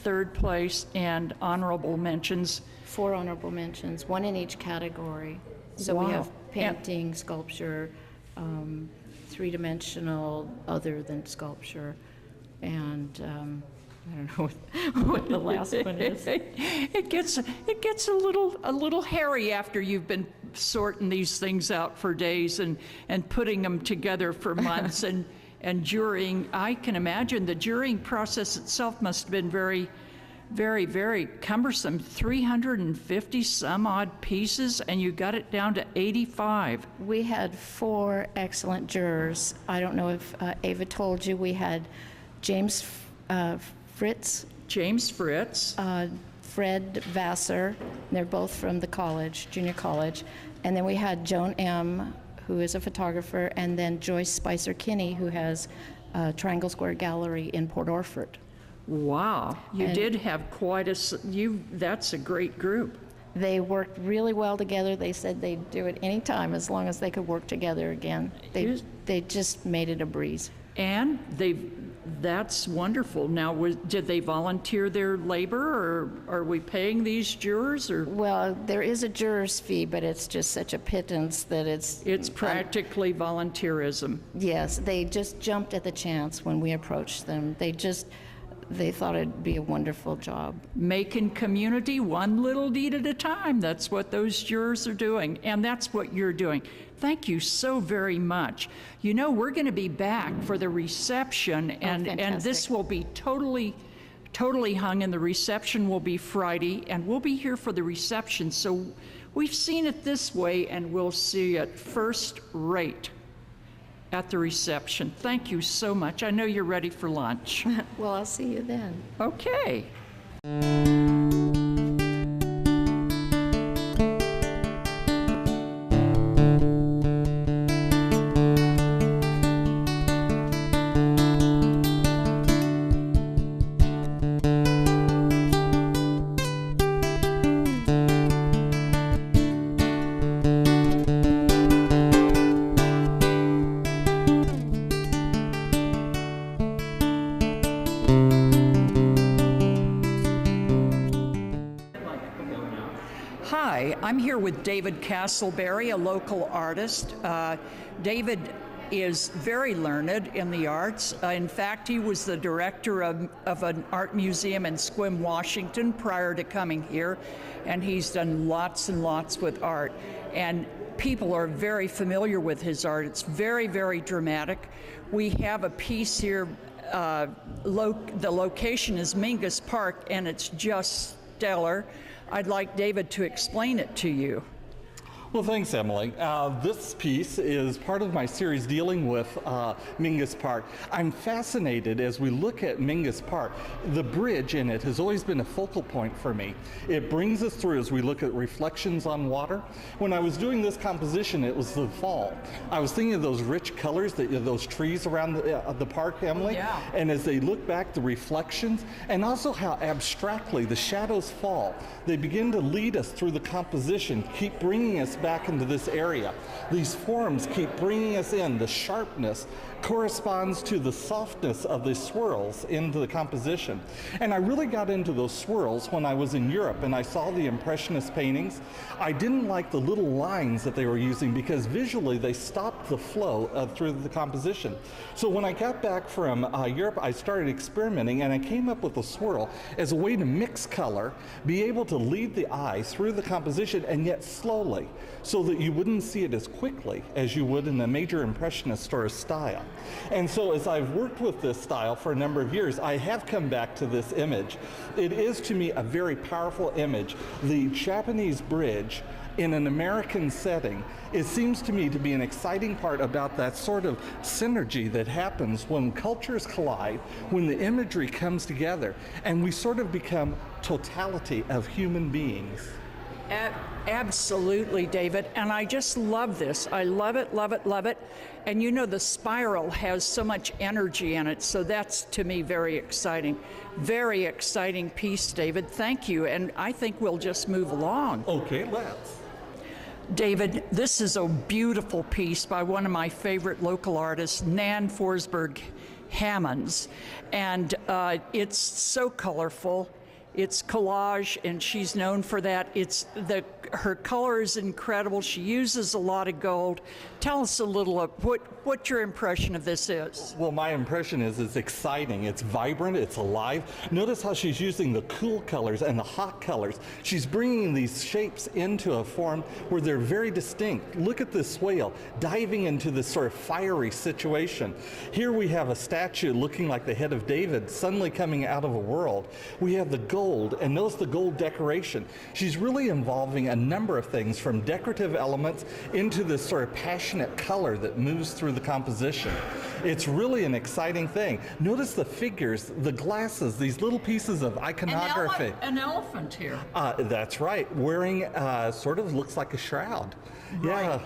third place, and honorable mentions. 4 honorable mentions, 1 in each category. So we Wow. have painting, sculpture, 3-dimensional other than sculpture, and I don't know what the last one is. It gets a little hairy after you've been sorting these things out for days and putting them together for months and jurying. I can imagine the jurying process itself must have been very, very, very cumbersome. 350 some odd pieces, and you got it down to 85. We had 4 excellent jurors. I don't know if Ava told you, we had James Fritz, Fred Vassar, they're both from the college, junior college, and then we had Joan M., who is a photographer, and then Joyce Spicer Kinney, who has Triangle Square Gallery in Port Orford. Wow, you And- did have quite that's a great group. They worked really well together. They said they'd do it any time as long as they could work together again. They just made it a breeze. And that's wonderful. Now, did they volunteer their labor, or are we paying these jurors, or? Well, there is a juror's fee, but it's just such a pittance that It's practically volunteerism. Yes, they just jumped at the chance when we approached them. They thought it'd be a wonderful job. Making community one little deed at a time. That's what those jurors are doing, and that's what you're doing. Thank you so very much. You know, we're going to be back for the reception, and this fantastic. will be totally hung, and the reception will be Friday, and we'll be here for the reception. So we've seen it this way, and we'll see it first rate at the reception. Thank you so much. I know you're ready for lunch. Well, I'll see you then. Okay. Hi, I'm here with David Castleberry, a local artist. David is very learned in the arts. In fact, he was the director of an art museum in Sequim, Washington prior to coming here, and he's done lots and lots with art. And people are very familiar with his art. It's very, very dramatic. We have a piece here. The location is Mingus Park, and it's just stellar. I'd like David to explain it to you. Well, thanks, Emily. This piece is part of my series dealing with Mingus Park. I'm fascinated as we look at Mingus Park. The bridge in it has always been a focal point for me. It brings us through as we look at reflections on water. When I was doing this composition, it was the fall. I was thinking of those rich colors, those trees around the park, Emily. Yeah. And as they look back, the reflections, and also how abstractly the shadows fall. They begin to lead us through the composition, keep bringing us back into this area. These forms keep bringing us in. The sharpness corresponds to the softness of the swirls into the composition. And I really got into those swirls when I was in Europe and I saw the Impressionist paintings. I didn't like the little lines that they were using because visually they stopped the flow through the composition. So when I got back from Europe, I started experimenting and I came up with a swirl as a way to mix color, be able to lead the eye through the composition and yet slowly, so that you wouldn't see it as quickly as you would in a major Impressionist or a style. And so as I've worked with this style for a number of years, I have come back to this image. It is to me a very powerful image. The Japanese bridge in an American setting, it seems to me to be an exciting part about that sort of synergy that happens when cultures collide, when the imagery comes together, and we sort of become totality of human beings. Absolutely, David. And I just love this. I love it, love it, love it. And you know, the spiral has so much energy in it. So that's, to me, very exciting. Very exciting piece, David. Thank you. And I think we'll just move along. Okay, let's. David, this is a beautiful piece by one of my favorite local artists, Nan Forsberg. Hammonds. And it's so colorful. It's collage, and she's known for that. Her color is incredible. She uses a lot of gold. Tell us a little of what your impression of this is. Well, my impression is it's exciting, it's vibrant, it's alive. Notice how she's using the cool colors and the hot colors. She's bringing these shapes into a form where they're very distinct. Look at this whale diving into this sort of fiery situation. Here we have a statue looking like the head of David suddenly coming out of a world. We have the gold, and notice the gold decoration. She's really involving a number of things, from decorative elements into this sort of passionate color that moves through the composition. It's really an exciting thing. Notice the figures, the glasses, these little pieces of iconography. An elephant here. That's right, wearing sort of looks like a shroud. Right. Yeah.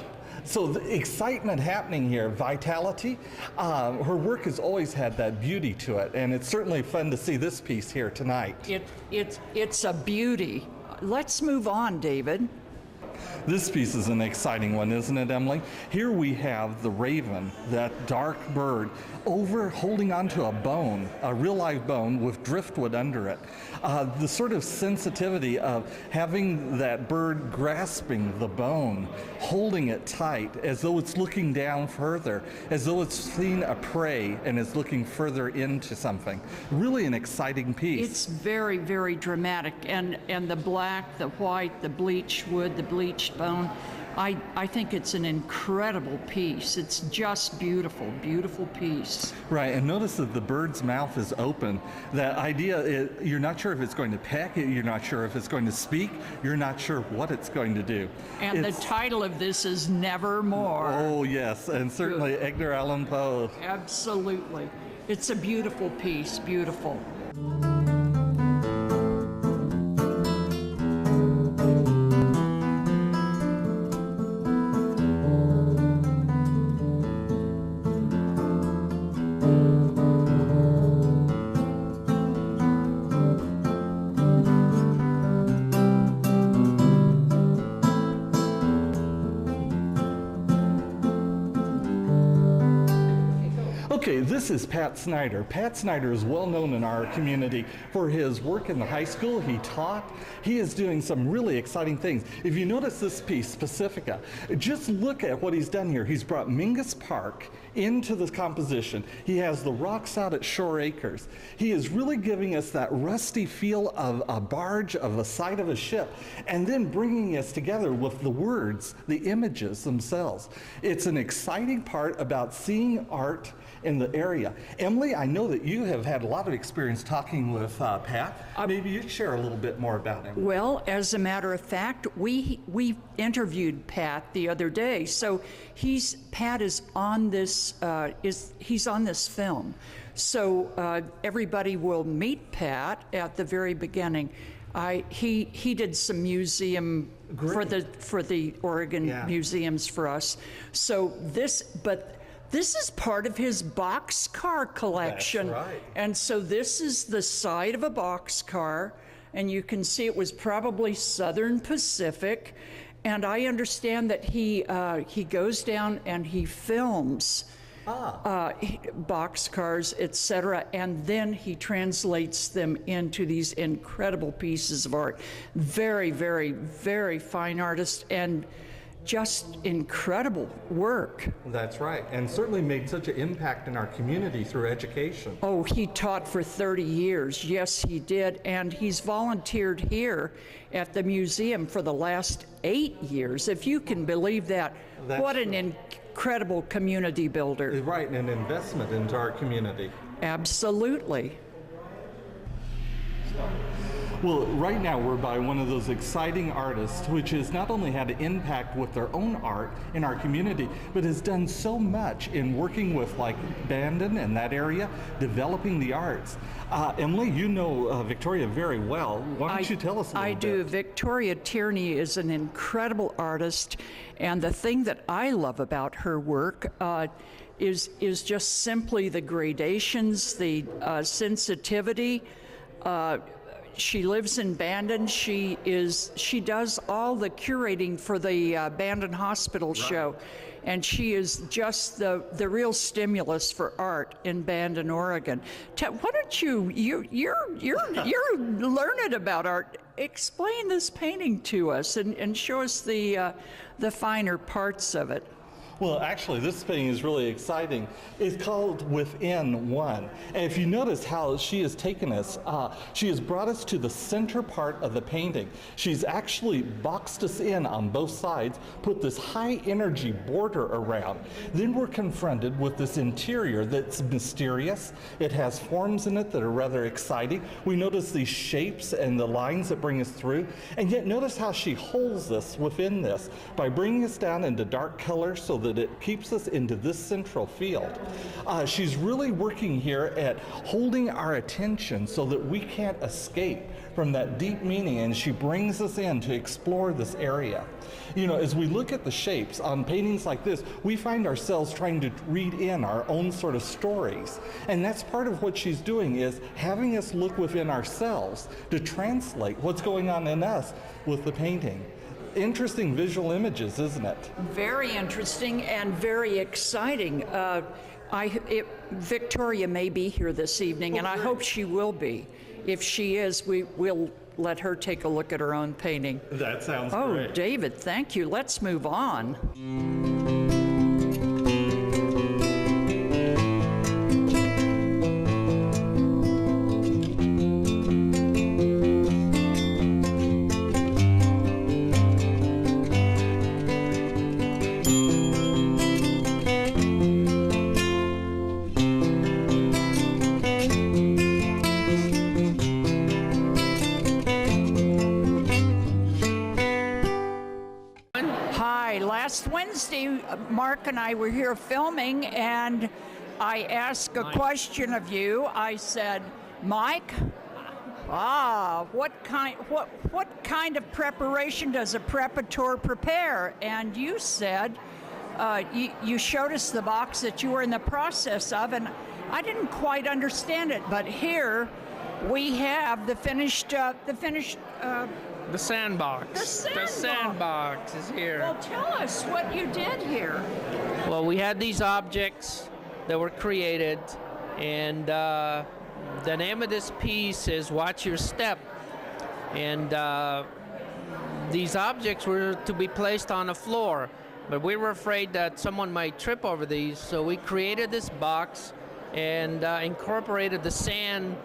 So the excitement happening here, vitality. Her work has always had that beauty to it, and it's certainly fun to see this piece here tonight. It's a beauty. Let's move on, David. This piece is an exciting one, isn't it, Emily? Here we have the raven, that dark bird, holding onto a bone, a real live bone with driftwood under it. The sort of sensitivity of having that bird grasping the bone, holding it tight, as though it's looking down further, as though it's seen a prey and is looking further into something. Really an exciting piece. It's very, very dramatic, and the black, the white, the bleached wood, the bleached bone. I think it's an incredible piece. It's just beautiful, beautiful piece. Right, and notice that the bird's mouth is open. That idea, you're not sure if it's going to peck, you're not sure if it's going to speak, you're not sure what it's going to do. And the title of this is Nevermore. Oh, yes, and certainly Edgar Allan Poe. Absolutely. It's a beautiful piece, beautiful. Okay, this is Pat Snyder. Pat Snyder is well known in our community for his work in the high school. He taught. He is doing some really exciting things. If you notice this piece, Pacifica, just look at what he's done here. He's brought Mingus Park into this composition. He has the rocks out at Shore Acres. He is really giving us that rusty feel of a barge, of the side of a ship, and then bringing us together with the words, the images themselves. It's an exciting part about seeing art in the area. Emily, I know that you have had a lot of experience talking with Pat. Maybe you'd share a little bit more about him. Well, as a matter of fact, we interviewed Pat the other day. So Pat is on this he's on this film. So everybody will meet Pat at the very beginning. He did some museum for the Oregon museums for us. So this is part of his boxcar collection. That's right. And so this is the side of a boxcar, and you can see it was probably Southern Pacific. And I understand that he goes down and he films boxcars, etc., and then he translates them into these incredible pieces of art. Very, very, very fine artist, and just incredible work. That's right, and certainly made such an impact in our community through education. Oh, he taught for 30 years. Yes, he did, and he's volunteered here at the museum for the last 8 years, if you can believe that. What an incredible community builder. Right, and an investment into our community. Absolutely. Well, right now we're by one of those exciting artists which has not only had an impact with their own art in our community, but has done so much in working with like Bandon and that area, developing the arts. Emily, you know Victoria very well. Why don't you tell us a little bit? I do. Victoria Tierney is an incredible artist, and the thing that I love about her work is just simply the gradations, the sensitivity. She lives in Bandon. She does all the curating for the Bandon Hospital show, and she is just the real stimulus for art in Bandon, Oregon. Why don't you're learned about art. Explain this painting to us and show us the finer parts of it. Well, actually, this painting is really exciting. It's called Within One. And if you notice how she has taken us, she has brought us to the center part of the painting. She's actually boxed us in on both sides, put this high energy border around. Then we're confronted with this interior that's mysterious. It has forms in it that are rather exciting. We notice these shapes and the lines that bring us through. And yet notice how she holds us within this by bringing us down into dark color so that it keeps us into this central field. She's really working here at holding our attention so that we can't escape from that deep meaning, and she brings us in to explore this area. You know, as we look at the shapes on paintings like this, we find ourselves trying to read in our own sort of stories. And that's part of what she's doing, is having us look within ourselves to translate what's going on in us with the painting. Interesting visual images, isn't it? Very interesting and very exciting. Victoria may be here this evening, and I hope she will be. If she is, we will let her take a look at her own painting. That sounds great. great. David, thank you. Let's move on. Last Wednesday, Mark and I were here filming, and I asked a question of you. I said, Mike, what kind of preparation does a preparator prepare? And you said, you showed us the box that you were in the process of, and I didn't quite understand it, but here we have the finished The sandbox. The sandbox is here. Well, tell us what you did here. Well, we had these objects that were created, and the name of this piece is Watch Your Step. And these objects were to be placed on a floor, but we were afraid that someone might trip over these, so we created this box and incorporated the sand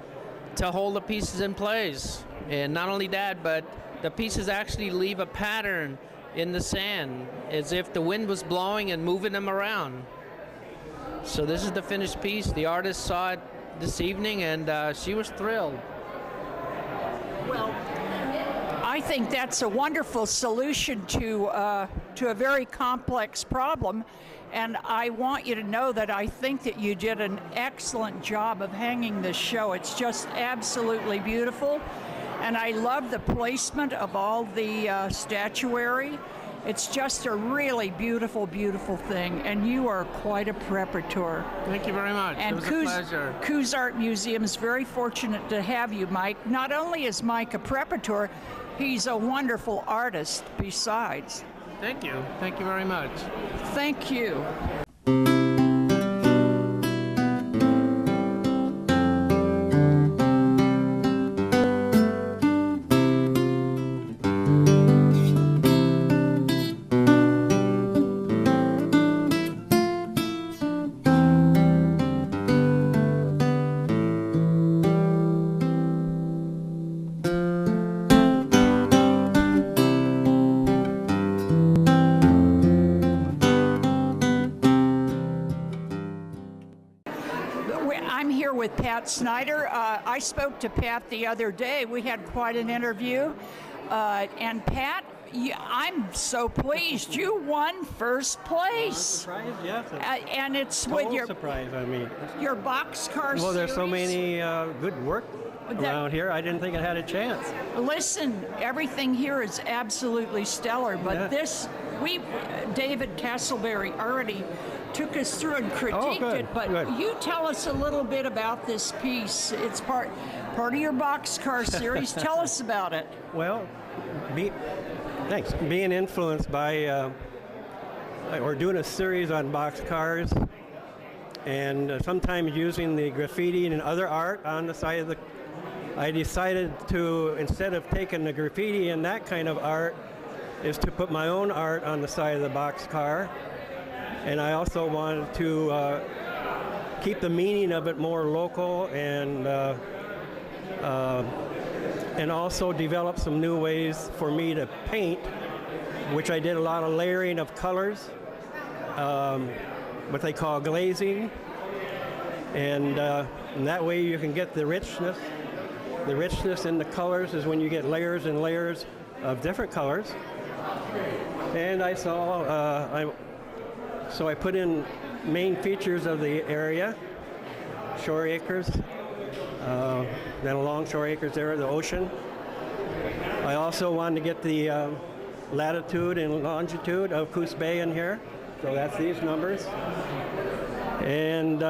to hold the pieces in place. And not only that, but the pieces actually leave a pattern in the sand, as if the wind was blowing and moving them around. So this is the finished piece. The artist saw it this evening, and she was thrilled. Well, I think that's a wonderful solution to a very complex problem, and I want you to know that I think that you did an excellent job of hanging this show. It's just absolutely beautiful. And I love the placement of all the statuary. It's just a really beautiful, beautiful thing. And you are quite a preparator. Thank you very much. And it was a pleasure. Coos Art Museum is very fortunate to have you, Mike. Not only is Mike a preparator, he's a wonderful artist besides. Thank you. Thank you very much. Thank you. Pat Snyder. I spoke to Pat the other day. We had quite an interview. And Pat, I'm so pleased. You won first place. Surprise, yes. And it's with your surprise, I mean. Your boxcar Well, there's so series. many good work around here. I didn't think it had a chance. Listen, everything here is absolutely stellar, but David Castleberry already took us through and critiqued it, but you tell us a little bit about this piece. It's part part of your boxcar series. Tell us about it. Well, thanks. Being influenced by, we're doing a series on boxcars, and sometimes using the graffiti and other art on the side of the. I decided to, instead of taking the graffiti and that kind of art, is to put my own art on the side of the boxcar. And I also wanted to keep the meaning of it more local, and also develop some new ways for me to paint, which I did a lot of layering of colors, what they call glazing, and that way you can get the richness. The richness in the colors is when you get layers and layers of different colors. And I saw, so I put in main features of the area, shore acres, then along shore acres there, the ocean. I also wanted to get the latitude and longitude of Coos Bay in here, so that's these numbers. And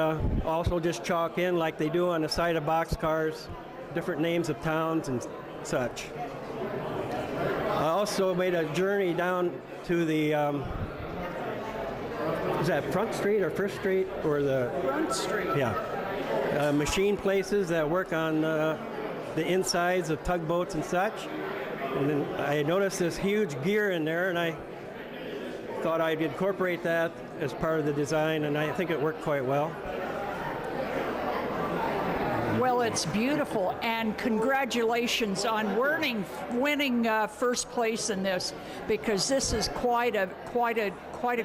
also just chalk in, like they do on the side of boxcars, different names of towns and such. I also made a journey down to the, is that Front Street or First Street, or the? Front Street. Yeah. Machine places that work on the insides of tugboats and such. And then I noticed this huge gear in there, and I thought I'd incorporate that as part of the design, and I think it worked quite well. Well, it's beautiful, and congratulations on winning first place in this, because this is quite a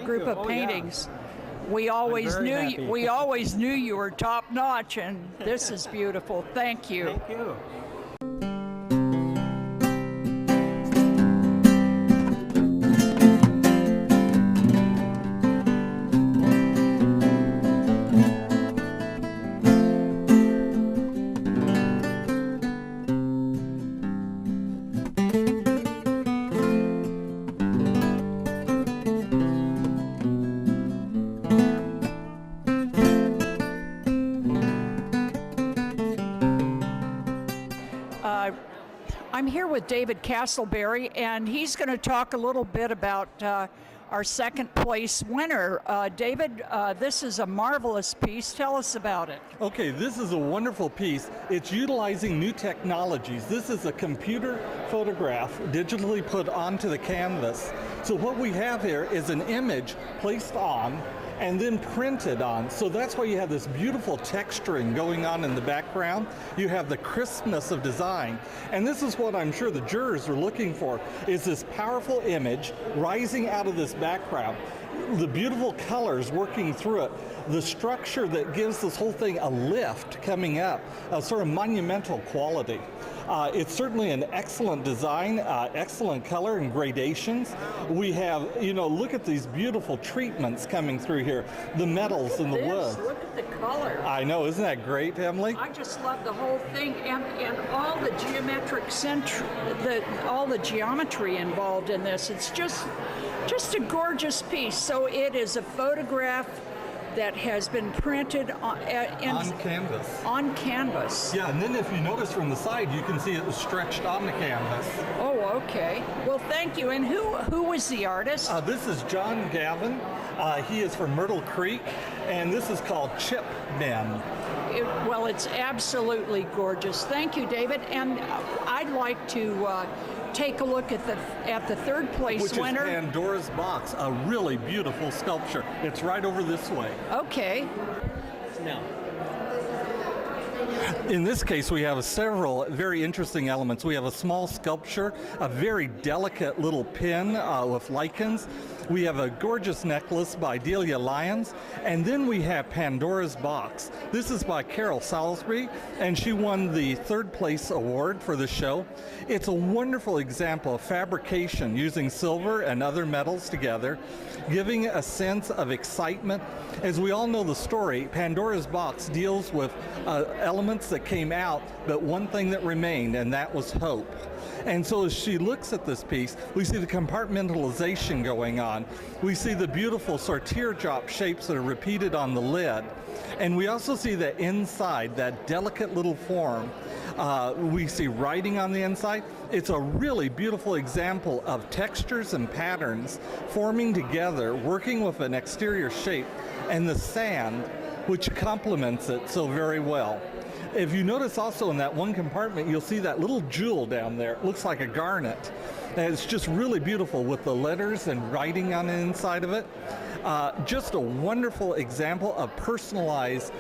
group of paintings. Yeah. We always knew you were top notch, and this is beautiful. Thank you. Thank you. I'm here with David Castleberry, and he's going to talk a little bit about our second place winner. David, this is a marvelous piece. Tell us about it. Okay, this is a wonderful piece. It's utilizing new technologies. This is a computer photograph digitally put onto the canvas. So what we have here is an image placed on and then printed on. So that's why you have this beautiful texturing going on in the background. You have the crispness of design. And this is what I'm sure the jurors are looking for, is this powerful image rising out of this background. The beautiful colors working through it, the structure that gives this whole thing a lift coming up, a sort of monumental quality. It's certainly an excellent design, excellent color and gradations. We have, look at these beautiful treatments coming through here, the metals and the wood. Look at the color. I know, isn't that great, Emily? I just love the whole thing, and all the all the geometry involved in this. It's just a gorgeous piece. So it is a photograph that has been printed on canvas. On canvas. Yeah, and then if you notice from the side, you can see it was stretched on the canvas. Oh, okay. Well, thank you. And who was the artist? This is John Gavin. He is from Myrtle Creek, and this is called Chip Men. Well, it's absolutely gorgeous. Thank you, David. And I'd like to take a look at the third place winner. Which is Pandora's Box, a really beautiful sculpture. It's right over this way. Okay. Now, in this case, we have several very interesting elements. We have a small sculpture, a very delicate little pin with lichens. We have a gorgeous necklace by Delia Lyons, and then we have Pandora's Box. This is by Carol Salisbury, and she won the third place award for the show. It's a wonderful example of fabrication using silver and other metals together, giving a sense of excitement. As we all know the story, Pandora's Box deals with elements that came out, but one thing that remained, and that was hope. And so as she looks at this piece, we see the compartmentalization going on. We see the beautiful sort of teardrop shapes that are repeated on the lid. And we also see that inside, that delicate little form, We see writing on the inside. It's a really beautiful example of textures and patterns forming together, working with an exterior shape, and the sand, which complements it so very well. If you notice also in that one compartment, you'll see that little jewel down there. It looks like a garnet. And it's just really beautiful with the letters and writing on the inside of it. Just a wonderful example of personalized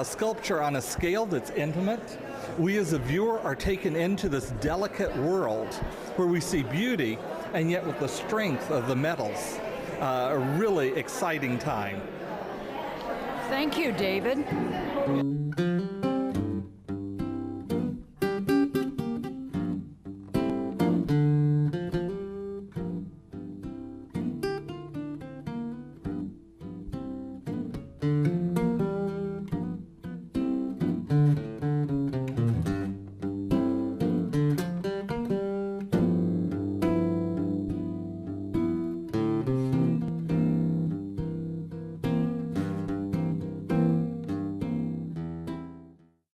sculpture on a scale that's intimate. We as a viewer are taken into this delicate world where we see beauty and yet with the strength of the metals. A really exciting time. Thank you, David.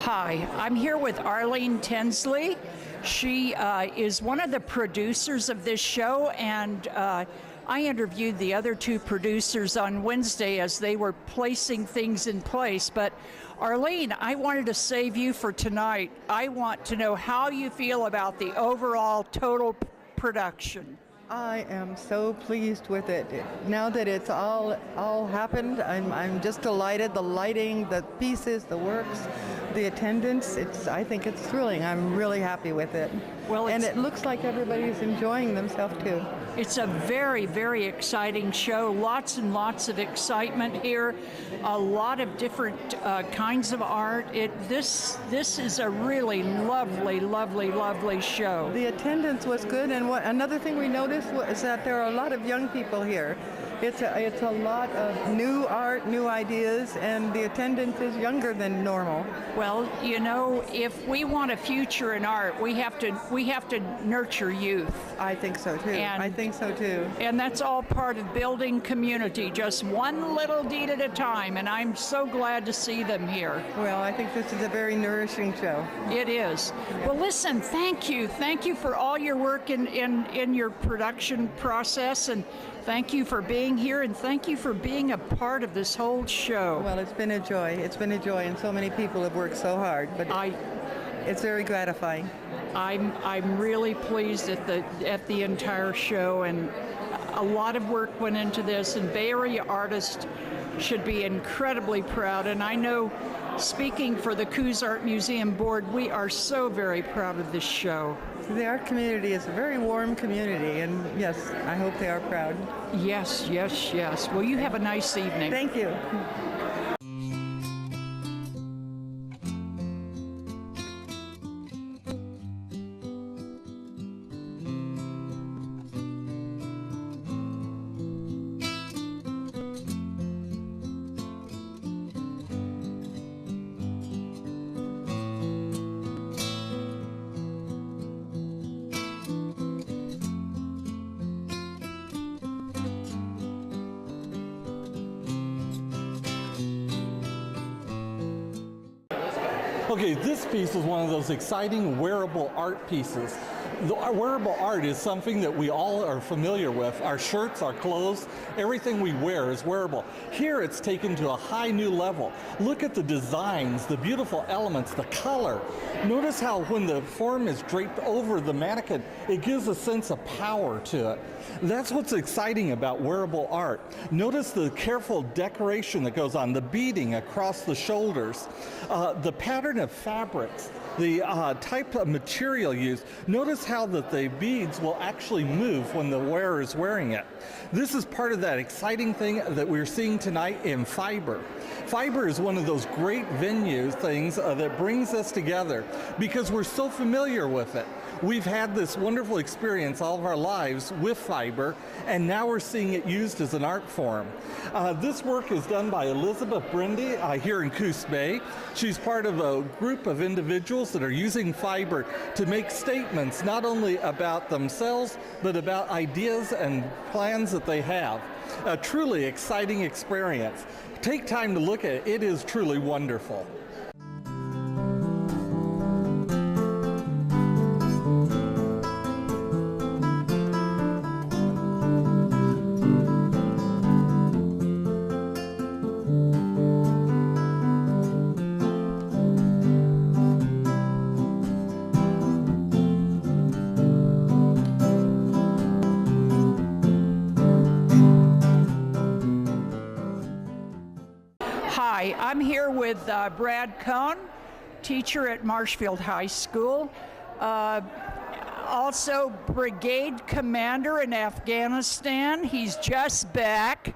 Hi, I'm here with Arlene Tinsley. She is one of the producers of this show, and I interviewed the other two producers on Wednesday as they were placing things in place. But Arlene, I wanted to save you for tonight. I want to know how you feel about the overall total production. I am so pleased with it. Now that it's all happened, I'm just delighted. The lighting, the pieces, the works, the attendance, I think it's thrilling. I'm really happy with it. Well, and it looks like everybody's enjoying themselves too. It's a very, very exciting show. Lots and lots of excitement here. A lot of different kinds of art. This is a really lovely, lovely, lovely show. The attendance was good, and another thing we noticed was that there are a lot of young people here. It's a lot of new art, new ideas, and the attendance is younger than normal. Well, you know, if we want a future in art, we have to nurture youth. I think so too. I think so too. And that's all part of building community, just one little deed at a time, and I'm so glad to see them here. Well, I think this is a very nourishing show. It is. Well, listen, thank you. Thank you for all your work in your production process, and thank you for being here, and thank you for being a part of this whole show. Well, it's been a joy. It's been a joy, and so many people have worked so hard, but it's very gratifying. I'm really pleased at the entire show, and a lot of work went into this, and Bay Area artists should be incredibly proud. And I know, speaking for the Coos Art Museum Board, we are so very proud of this show. The art community is a very warm community, and yes, I hope they are proud. Yes, yes, yes. Well, you have a nice evening. Thank you. Okay, this piece is one of those exciting wearable art pieces. The wearable art is something that we all are familiar with. Our shirts, our clothes, everything we wear is wearable. Here it's taken to a high new level. Look at the designs, the beautiful elements, the color. Notice how when the form is draped over the mannequin, it gives a sense of power to it. That's what's exciting about wearable art. Notice the careful decoration that goes on, the beading across the shoulders, the pattern of fabrics, the type of material used. Notice how that the beads will actually move when the wearer is wearing it. This is part of that exciting thing that we're seeing tonight in fiber. Fiber is one of those great venue things that brings us together because we're so familiar with it. We've had this wonderful experience all of our lives with fiber, and now we're seeing it used as an art form. This work is done by Elizabeth Brindy here in Coos Bay. She's part of a group of individuals that are using fiber to make statements not only about themselves, but about ideas and plans that they have. A truly exciting experience. Take time to look at it. It is truly wonderful. Hi, I'm here with Brad Cohn, teacher at Marshfield High School. Also brigade commander in Afghanistan. He's just back.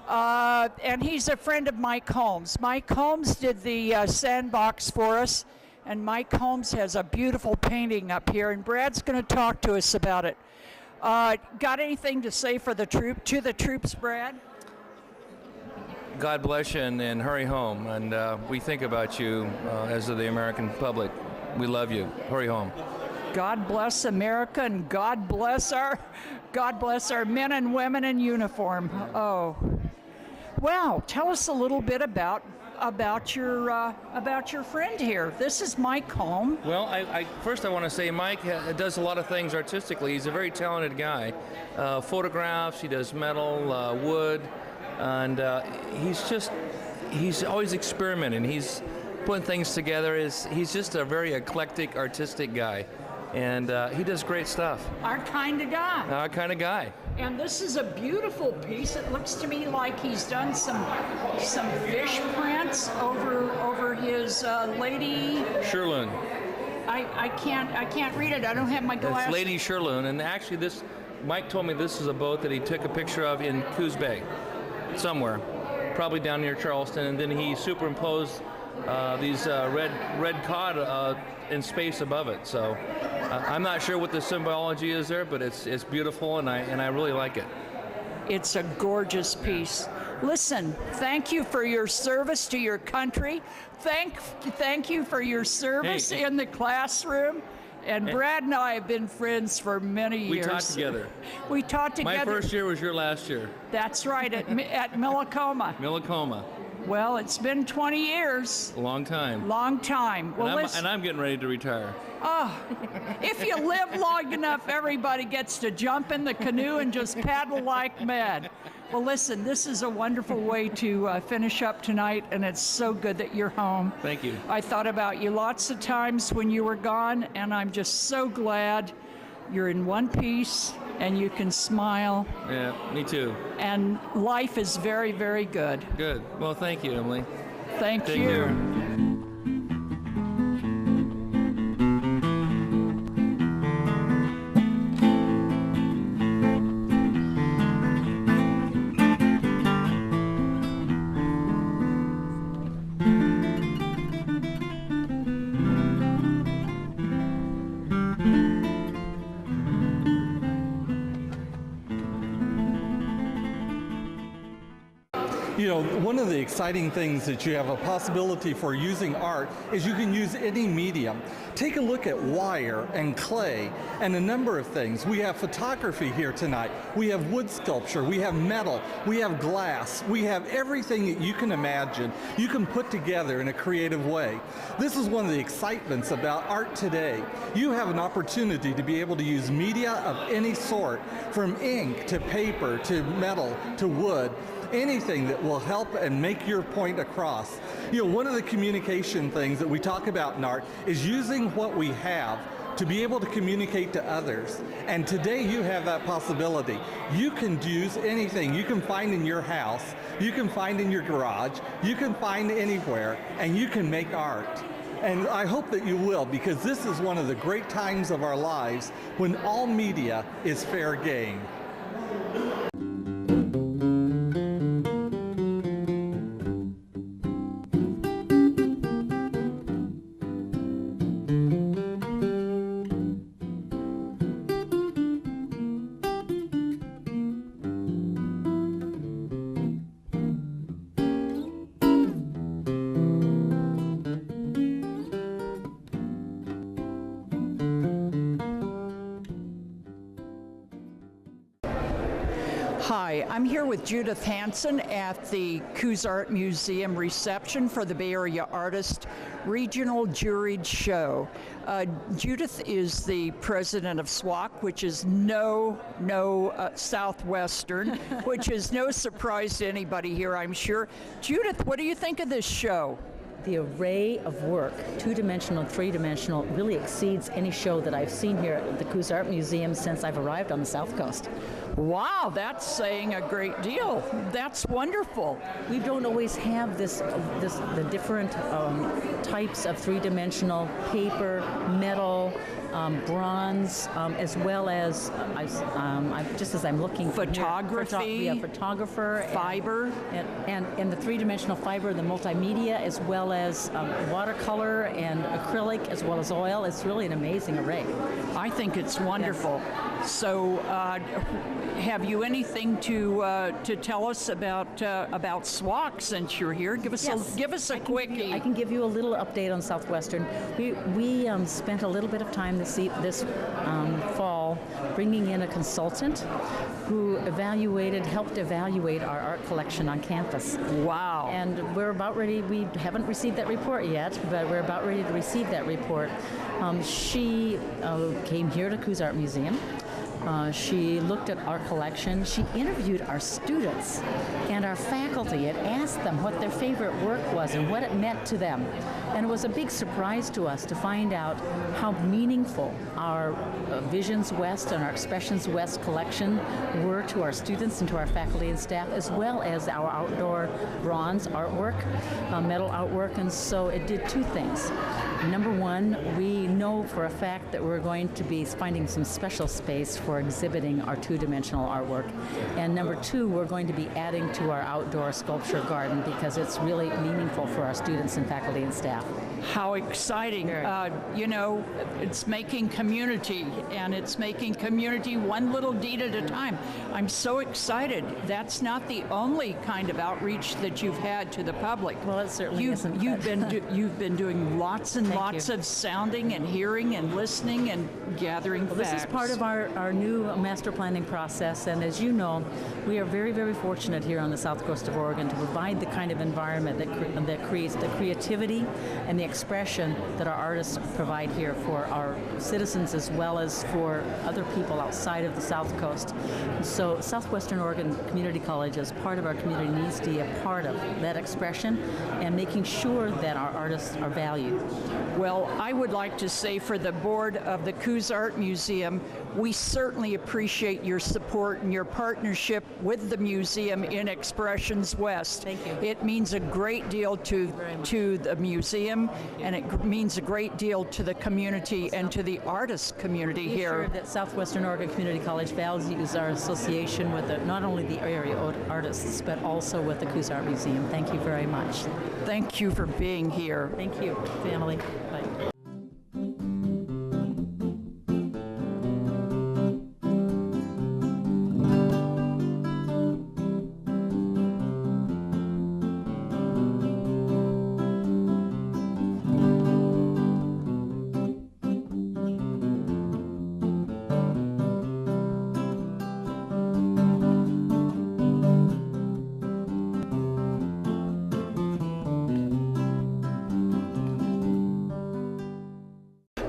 And he's a friend of Mike Holmes. Mike Holmes did the sandbox for us, and Mike Holmes has a beautiful painting up here, and Brad's going to talk to us about it. Got anything to say for the troops, Brad? God bless you and hurry home. And we think about you as of the American public. We love you. Hurry home. God bless America, and God bless our men and women in uniform. Oh, well, tell us a little bit about your friend here. This is Mike Holm. Well, first I want to say Mike does a lot of things artistically. He's a very talented guy. Photographs, he does metal, wood, and he's always experimenting. He's putting things together. He's just a very eclectic, artistic guy. And he does great stuff. Our kind of guy. Our kind of guy. And this is a beautiful piece. It looks to me like he's done some fish prints over his Lady Sherloon. I can't read it. I don't have my glasses. It's Lady Sherloon, and actually Mike told me this is a boat that he took a picture of in Coos Bay, somewhere, probably down near Charleston, and then he superimposed these red cod in space above it. So I'm not sure what the symbology is there, but it's beautiful, and I really like it. It's a gorgeous piece. Listen, thank you for your service to your country. Thank you for your service in the classroom. And Brad and I have been friends for many years. We taught together. We taught together. My first year was your last year. That's right, at Millicoma. Millicoma. Well, it's been 20 years. A long time. Long time. Well, and I'm getting ready to retire. Oh, if you live long enough, everybody gets to jump in the canoe and just paddle like mad. Well, listen, this is a wonderful way to finish up tonight, and it's so good that you're home. Thank you. I thought about you lots of times when you were gone, and I'm just so glad you're in one piece and you can smile. Yeah, me too. And life is very, very good. Good. Well, thank you, Emily. Thank Take you. care. You know, one of the exciting things that you have a possibility for using art is you can use any medium. Take a look at wire and clay and a number of things. We have photography here tonight. We have wood sculpture. We have metal. We have glass. We have everything that you can imagine you can put together in a creative way. This is one of the excitements about art today. You have an opportunity to be able to use media of any sort, from ink to paper to metal to wood. Anything that will help and make your point across. You know, one of the communication things that we talk about in art is using what we have to be able to communicate to others. And today you have that possibility. You can use anything you can find in your house, you can find in your garage, you can find anywhere, and you can make art. And I hope that you will, because this is one of the great times of our lives when all media is fair game. Hi, I'm here with Judith Hansen at the Coos Art Museum reception for the Bay Area Artist Regional Juried Show. Judith is the president of SWAC, which is no Southwestern, which is no surprise to anybody here, I'm sure. Judith, what do you think of this show? The array of work, two-dimensional, three-dimensional, really exceeds any show that I've seen here at the Coos Art Museum since I've arrived on the South Coast. Wow, that's saying a great deal. That's wonderful. We don't always have the different types of three-dimensional paper, metal, bronze, as well as just as I'm looking for photography, photographer, fiber, and the three-dimensional fiber, the multimedia, as well as watercolor and acrylic, as well as oil. It's really an amazing array. I think it's wonderful. Yes. So, have you anything to tell us about SWOC since you're here? Give us a quickie. I can give you a little update on Southwestern. We spent a little bit of time this fall bringing in a consultant who helped evaluate our art collection on campus. Wow. And we're about ready. We haven't received that report yet, but we're about ready to receive that report. She came here to Coos Art Museum. She looked at our collection. She interviewed our students and our faculty and asked them what their favorite work was and what it meant to them. And it was a big surprise to us to find out how meaningful our Visions West and our Expressions West collection were to our students and to our faculty and staff, as well as our outdoor bronze artwork, metal artwork. And so it did two things. Number one, we know for a fact that we're going to be finding some special space for exhibiting our two-dimensional artwork. And number two, we're going to be adding to our outdoor sculpture garden because it's really meaningful for our students and faculty and staff. How exciting. It's making community, and it's making community one little deed at a time. I'm so excited. That's not the only kind of outreach that you've had to the public. Well, it certainly isn't. You've been doing lots and lots of sounding and hearing and listening and gathering facts. This is part of our new master planning process, and as you know, we are very, very fortunate here on the south coast of Oregon to provide the kind of environment that creates the creativity and the expression that our artists provide here for our citizens as well as for other people outside of the south coast. So Southwestern Oregon Community College, as part of our community, needs to be a part of that expression and making sure that our artists are valued. Well, I would like to say for the board of the Coos Art Museum, we certainly appreciate your support and your partnership with the museum in Expressions West. Thank you. It means a great deal to the museum, and it means a great deal to the community and to the artist community here. Sure that Southwestern Oregon Community College values our association with not only the area artists, but also with the Coos Art Museum. Thank you very much. Thank you for being here. Thank you, family. Bye.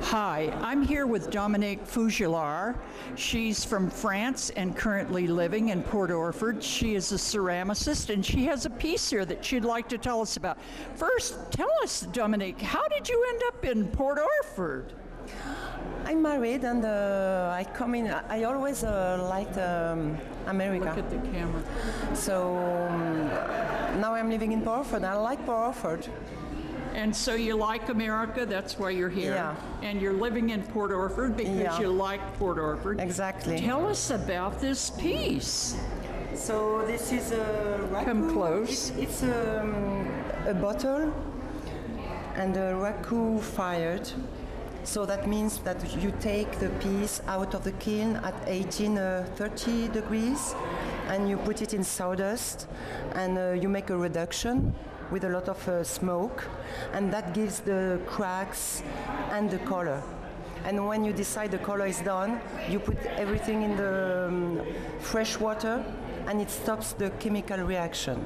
Hi, I'm here with Dominique Fougilard. She's from France and currently living in Port Orford. She is a ceramicist, and she has a piece here that she'd like to tell us about. First, tell us, Dominique, how did you end up in Port Orford? I'm married, and I come in. I always liked America. Look at the camera. So now I'm living in Port Orford. I like Port Orford. And so you like America, that's why you're here. Yeah. And you're living in Port Orford because you like Port Orford. Exactly. Tell us about this piece. So this is a raku. Come close. It's a bottle and a raku fired. So that means that you take the piece out of the kiln at 30 degrees and you put it in sawdust and you make a reduction with a lot of smoke, and that gives the cracks and the color. And when you decide the color is done, you put everything in the fresh water, and it stops the chemical reaction.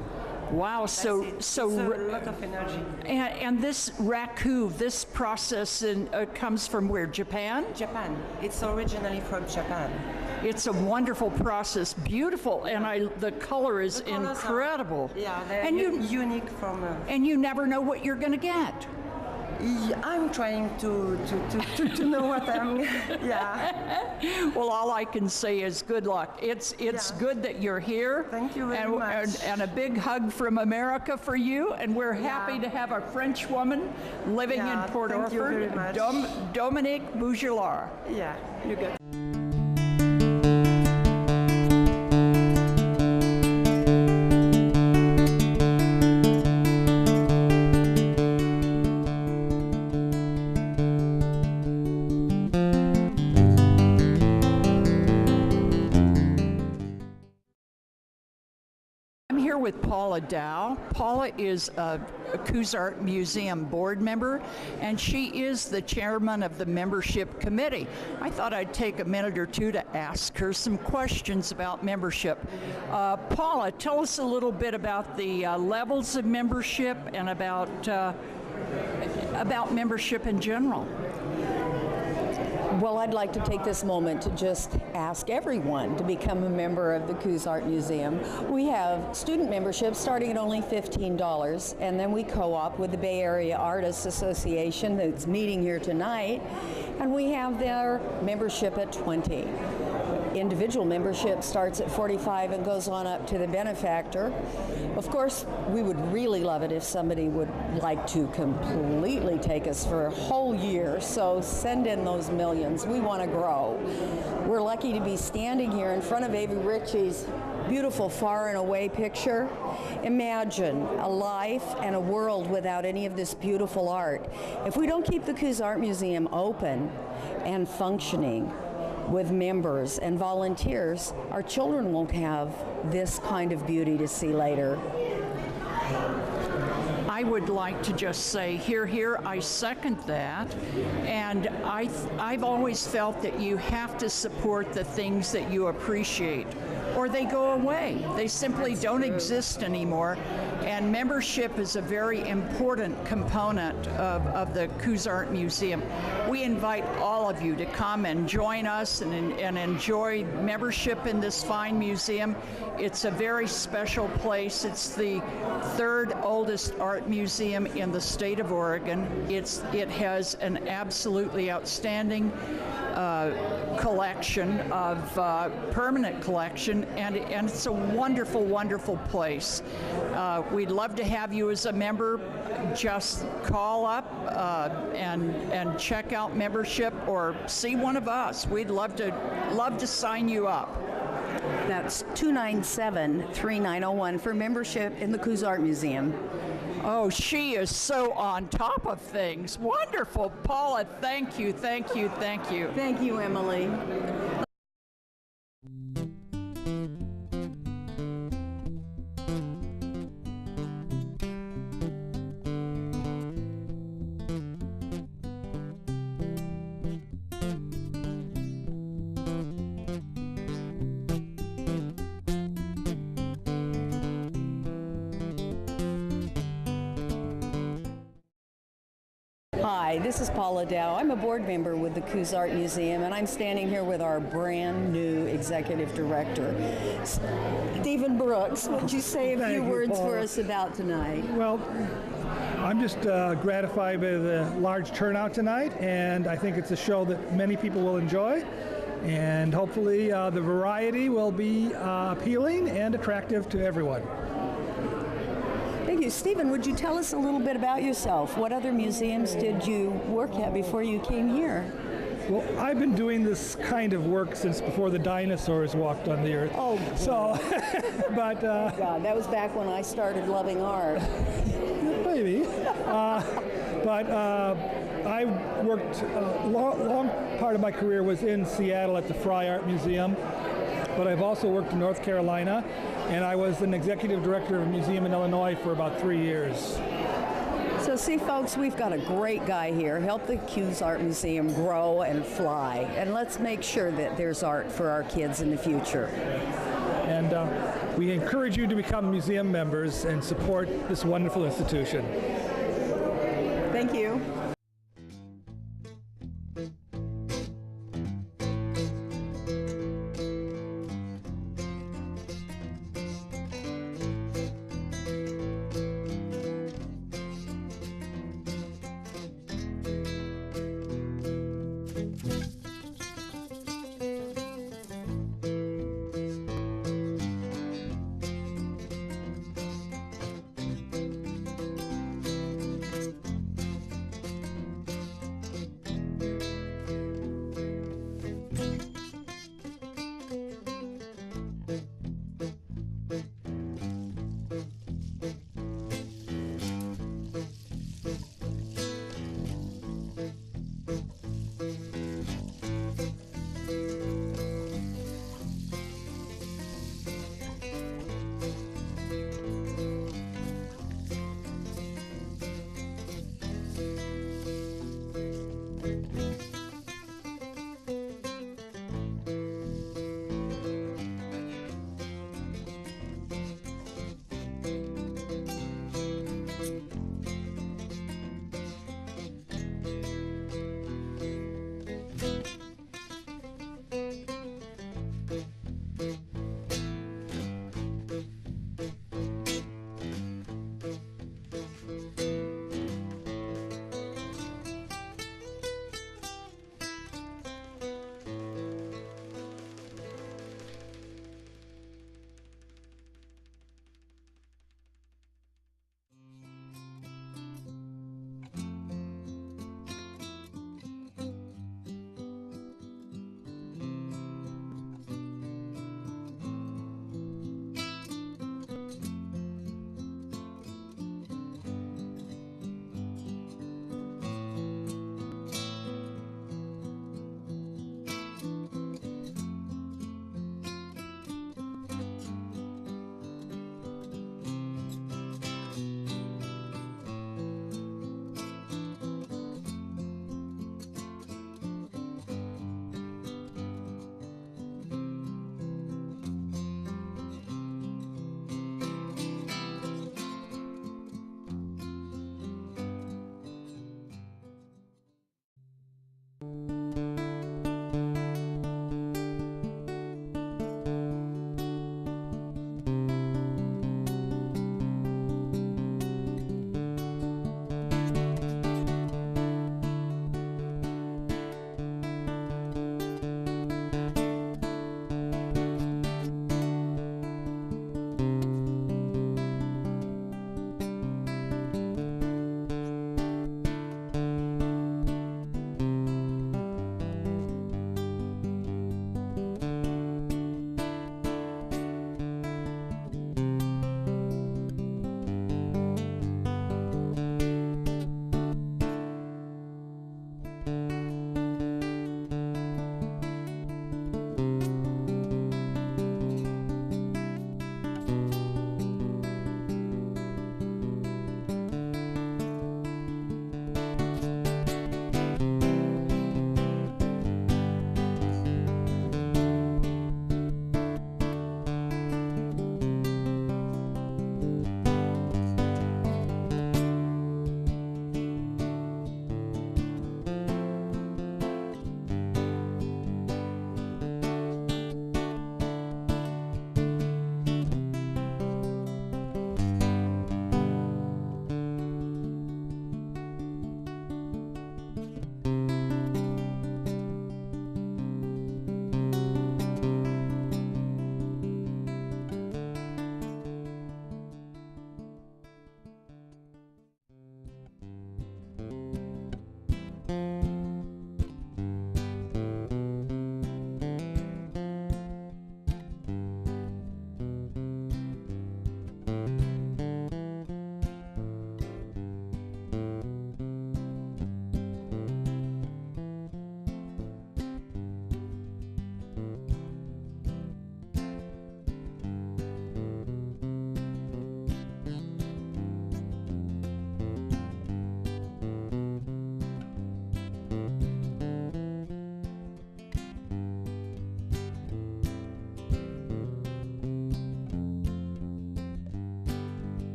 Wow, It's so a lot of energy. And this raku, this process comes from where? Japan? Japan. It's originally from Japan. It's a wonderful process, beautiful, and the color is incredible. They're and unique from. And you never know what you're going to get. I'm trying to know what I'm, yeah. Well, all I can say is good luck. It's good that you're here. Thank you very much. And a big hug from America for you. And we're happy to have a French woman living in Port thank you very Orford, much. Dominique Bougelaar. Yeah. You're good. With Paula Dow. Paula is a Coos Art Museum board member, and she is the chairman of the membership committee. I thought I'd take a minute or two to ask her some questions about membership. Paula, tell us a little bit about the levels of membership and about membership in general. Well, I'd like to take this moment to just ask everyone to become a member of the Coos Art Museum. We have student memberships starting at only $15, and then we co-op with the Bay Area Artists Association that's meeting here tonight, and we have their membership at $20. Individual membership starts at $45 and goes on up to the benefactor. Of course, we would really love it if somebody would like to completely take us for a whole year, so send in those millions. We want to grow. We're lucky to be standing here in front of Avery Ritchie's beautiful Far and Away picture. Imagine a life and a world without any of this beautiful art. If we don't keep the Coos Art Museum open and functioning with members and volunteers, our children won't have this kind of beauty to see later. I would like to just say, here, I second that. And I've always felt that you have to support the things that you appreciate, or they go away. They simply don't exist anymore. And membership is a very important component of the Coos Art Museum. We invite all of you to come and join us and enjoy membership in this fine museum. It's a very special place. It's the third oldest art museum in the state of Oregon. It has an absolutely outstanding collection of permanent collection, and it's a wonderful, wonderful place. We'd love to have you as a member. Just call up and check out membership, or see one of us. We'd love to sign you up. That's 297-3901 for membership in the Coos Art Museum. Oh, she is so on top of things. Wonderful. Paula, thank you, thank you, thank you. Thank you, Emily. Hi, this is Paula Dow. I'm a board member with the Coos Art Museum, and I'm standing here with our brand new executive director, Stephen Brooks. Would you say a few words for us about tonight? Well, I'm just gratified by the large turnout tonight, and I think it's a show that many people will enjoy, and hopefully the variety will be appealing and attractive to everyone. Thank you. Stephen, would you tell us a little bit about yourself? What other museums did you work at before you came here? Well, I've been doing this kind of work since before the dinosaurs walked on the earth. Oh, so, but... God, that was back when I started loving art. Maybe. But I worked, long part of my career was in Seattle at the Fry Art Museum, but I've also worked in North Carolina, and I was an executive director of a museum in Illinois for about 3 years. So see, folks, we've got a great guy here. Help the Coos Art Museum grow and fly, and let's make sure that there's art for our kids in the future. And we encourage you to become museum members and support this wonderful institution. Thank you.